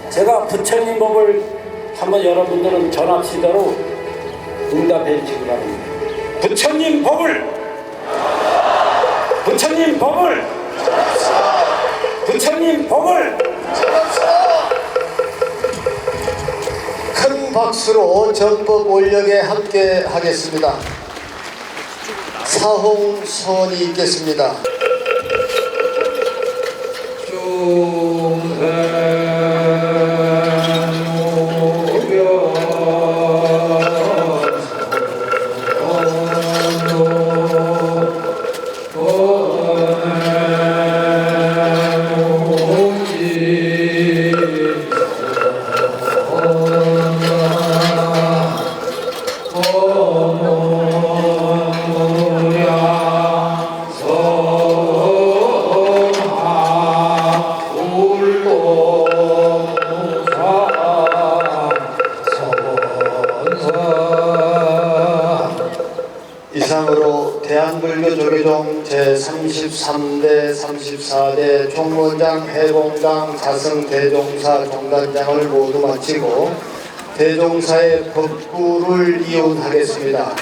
제가 부처님 법을 한번 여러분들은 전합시다로 응답해 주시기 바랍니다. 부처님 법을 큰 박수로 전법 원력에 함께 하겠습니다. 사홍선이 있겠습니다. 이상으로 대한불교조계종 제33대 34대 총무장 해봉당 자승대종사 종단장을 모두 마치고 대종사의 법구를 이혼하겠습니다.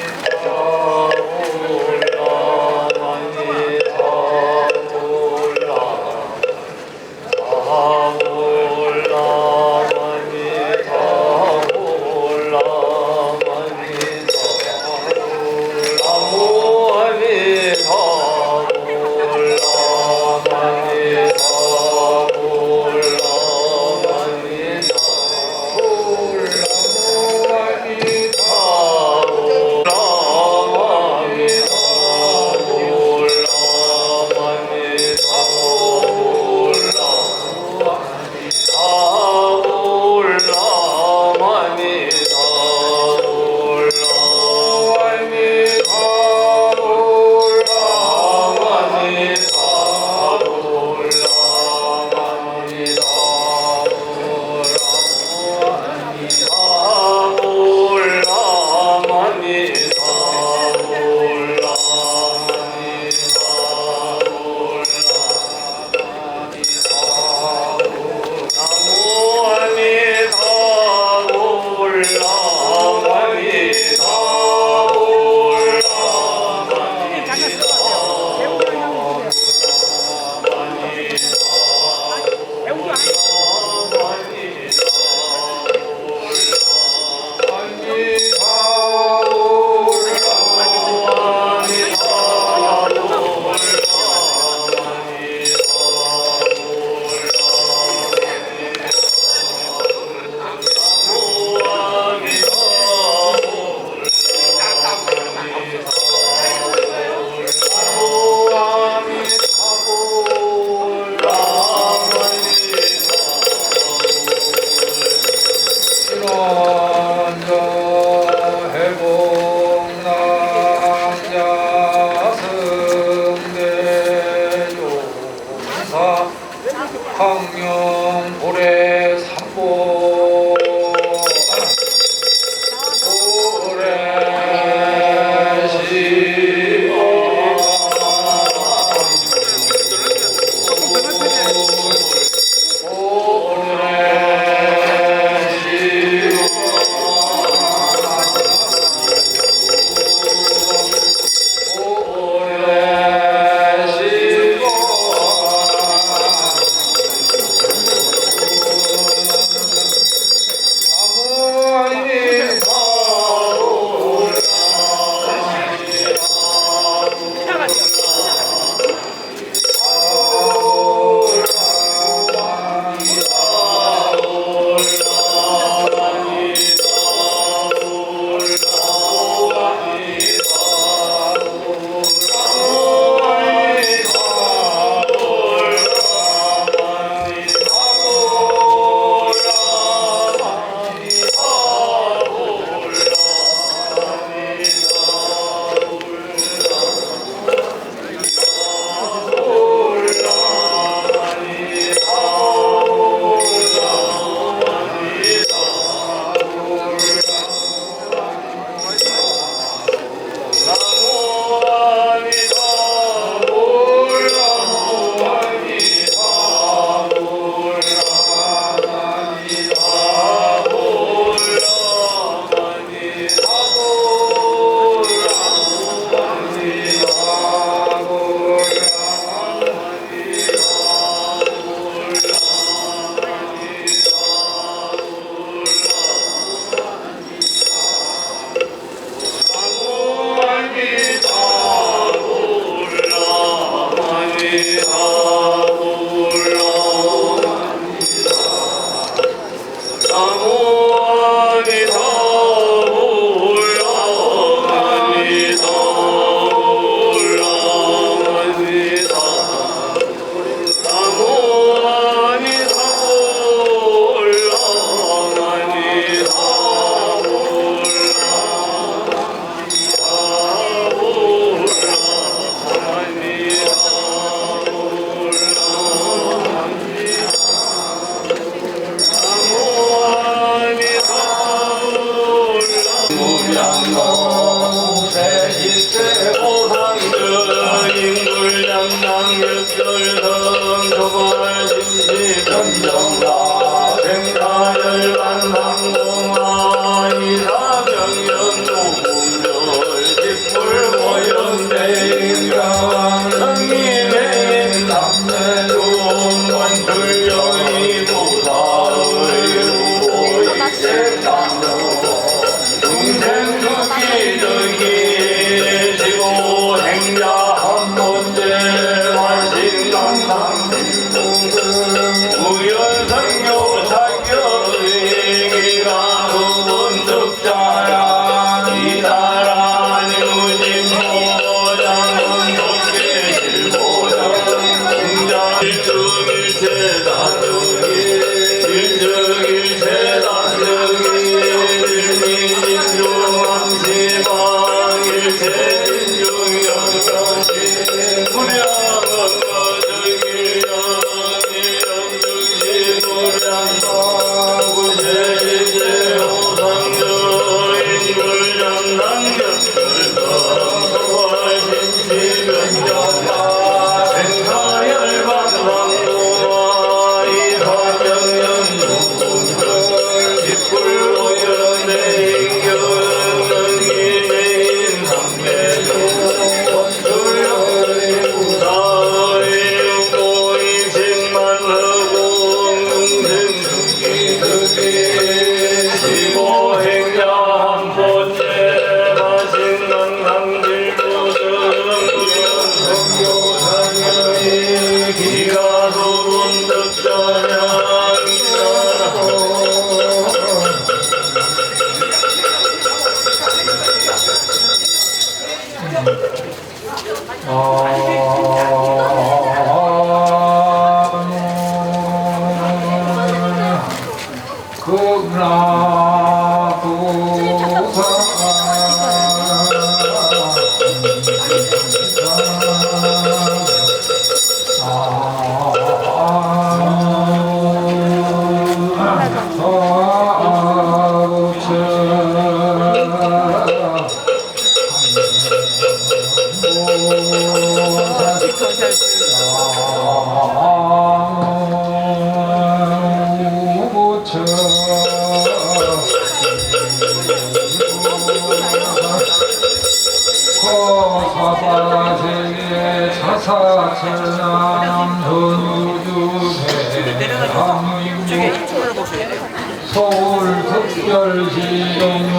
서울특별시정용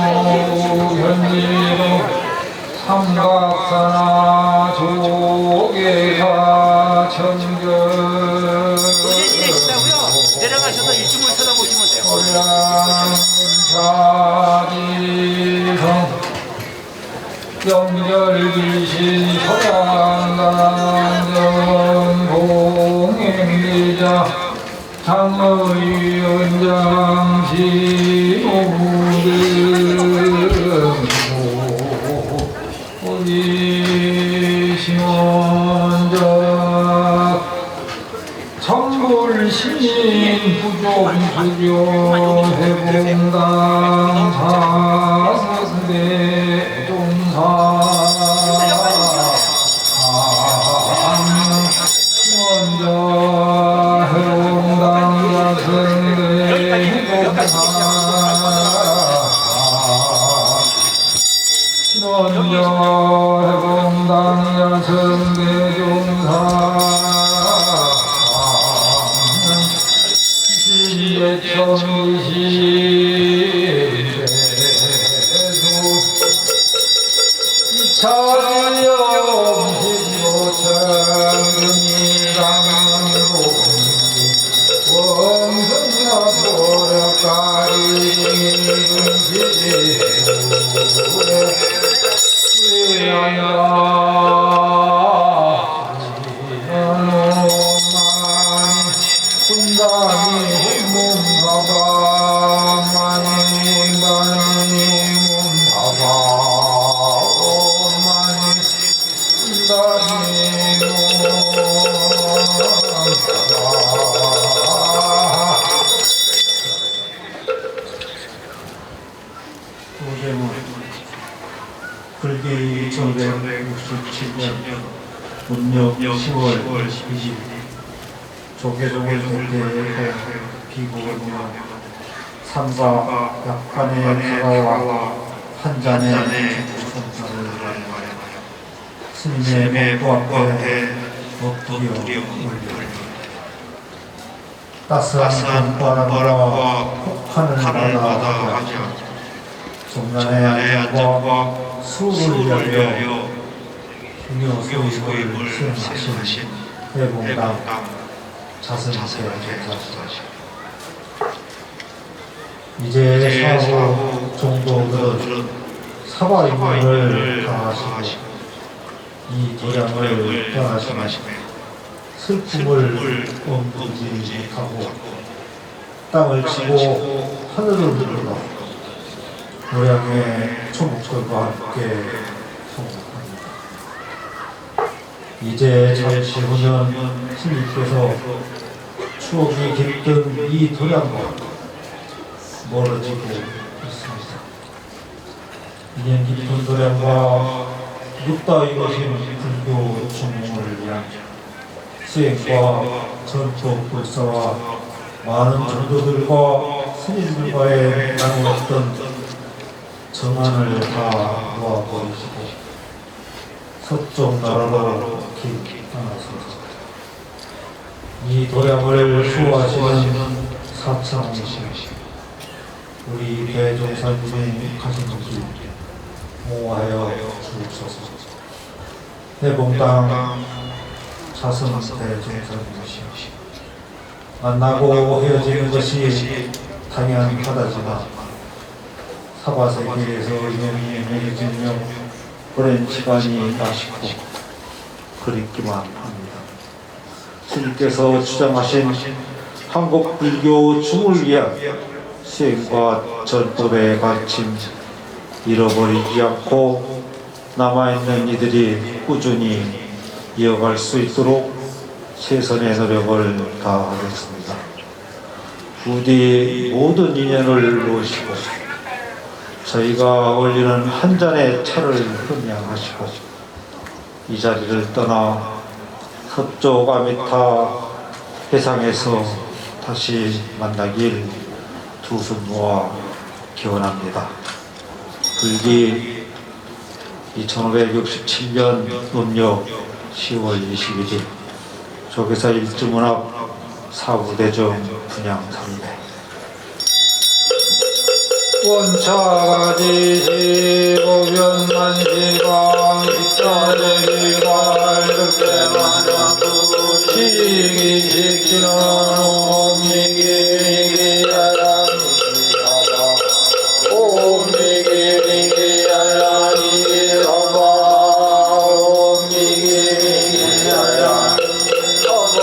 현지로 삼각사나 조계사 청결 내려가셔서 이쪽을 쳐다보시면 돼요. 자지성 영절귀신 소양단전 공행리자 장의원장 지오등 우리 심원적 청불시민 부족수교 해봉당 사스대 종사 먼저 해봉당 야승대 해봉사 먼저 해봉당 야승대 종사 원성사 보력 불기 1967년 음력 10월 20일 조계종을 대대해 비구원과 삼가 약간의 사과와 한 잔의 선사를 스님의 목도 앞에 엎드려 올려 따스한 봄바람과 혹하는 바다 정난의 안전과 수를 위하여 흉효소임을 수행하신 해봉당 자선제 종사시다. 이제 사후 종도들은 사바임을 다하시고 이 도량을 떠나시며 슬픔을 멈추지 못하고 땅을 치고 하늘을 누르다 고향의 초목들과 함께 성공합니다. 이제 잠시 후면 스님께서 추억이 깃든 이 도량과 멀어지고 있습니다. 인연 깊은 도량과 육다의 것인 불교 중흥을 위한 수행과 전통 불사와 많은 전도들과 스님들과의 나누었던 정안을 다 모아버리시고 서쪽 나라로 떠나소서. 이 도량을 수호하시는 사창이신 우리 대종사님의 가신 길 모하여 주옵소서. 해봉당 자선 대종사님이시오. 만나고 헤어지는 것이 당연하다지만 사바세계에서 인연이 맺어지며 오랜 시간이 나시고 그립기만 합니다. 스님께서 주장하신 한국 불교 중을 위한 수행과 전법의 가르침 잃어버리지 않고 남아있는 이들이 꾸준히 이어갈 수 있도록 최선의 노력을 다하겠습니다. 부디 모든 인연을 놓으시고 저희가 올리는 한 잔의 차를 흠양하시고 이 자리를 떠나 서쪽 아미타 해상에서 다시 만나길 두 손 모아 기원합니다. 불기 2567년 음력 10월 21일 조계사 일주문합 사부대중 분향상대 원차가지시 보변만시방 입자대기가 이렇게만한 시기시키는 옴미기리기야라니기하다 옴미기리기야라니기하다 옴미기리기야라니기하다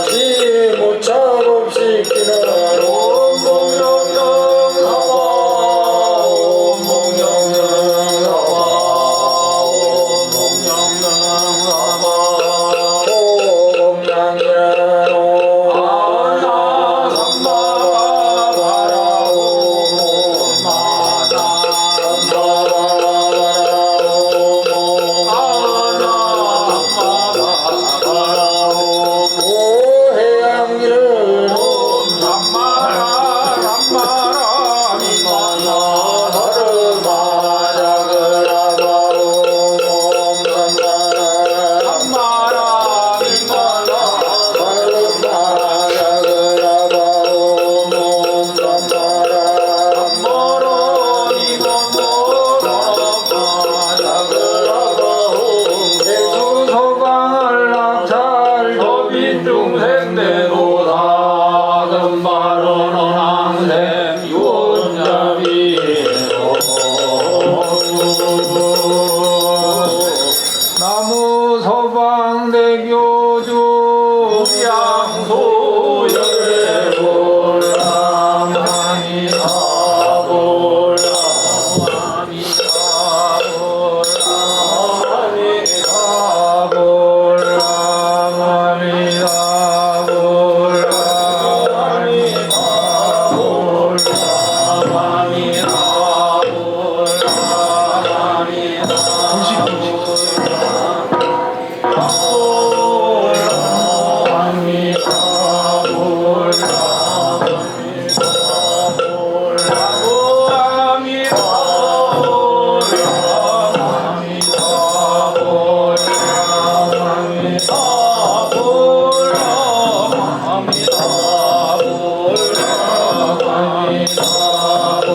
시무차법시키는 옴 아미사불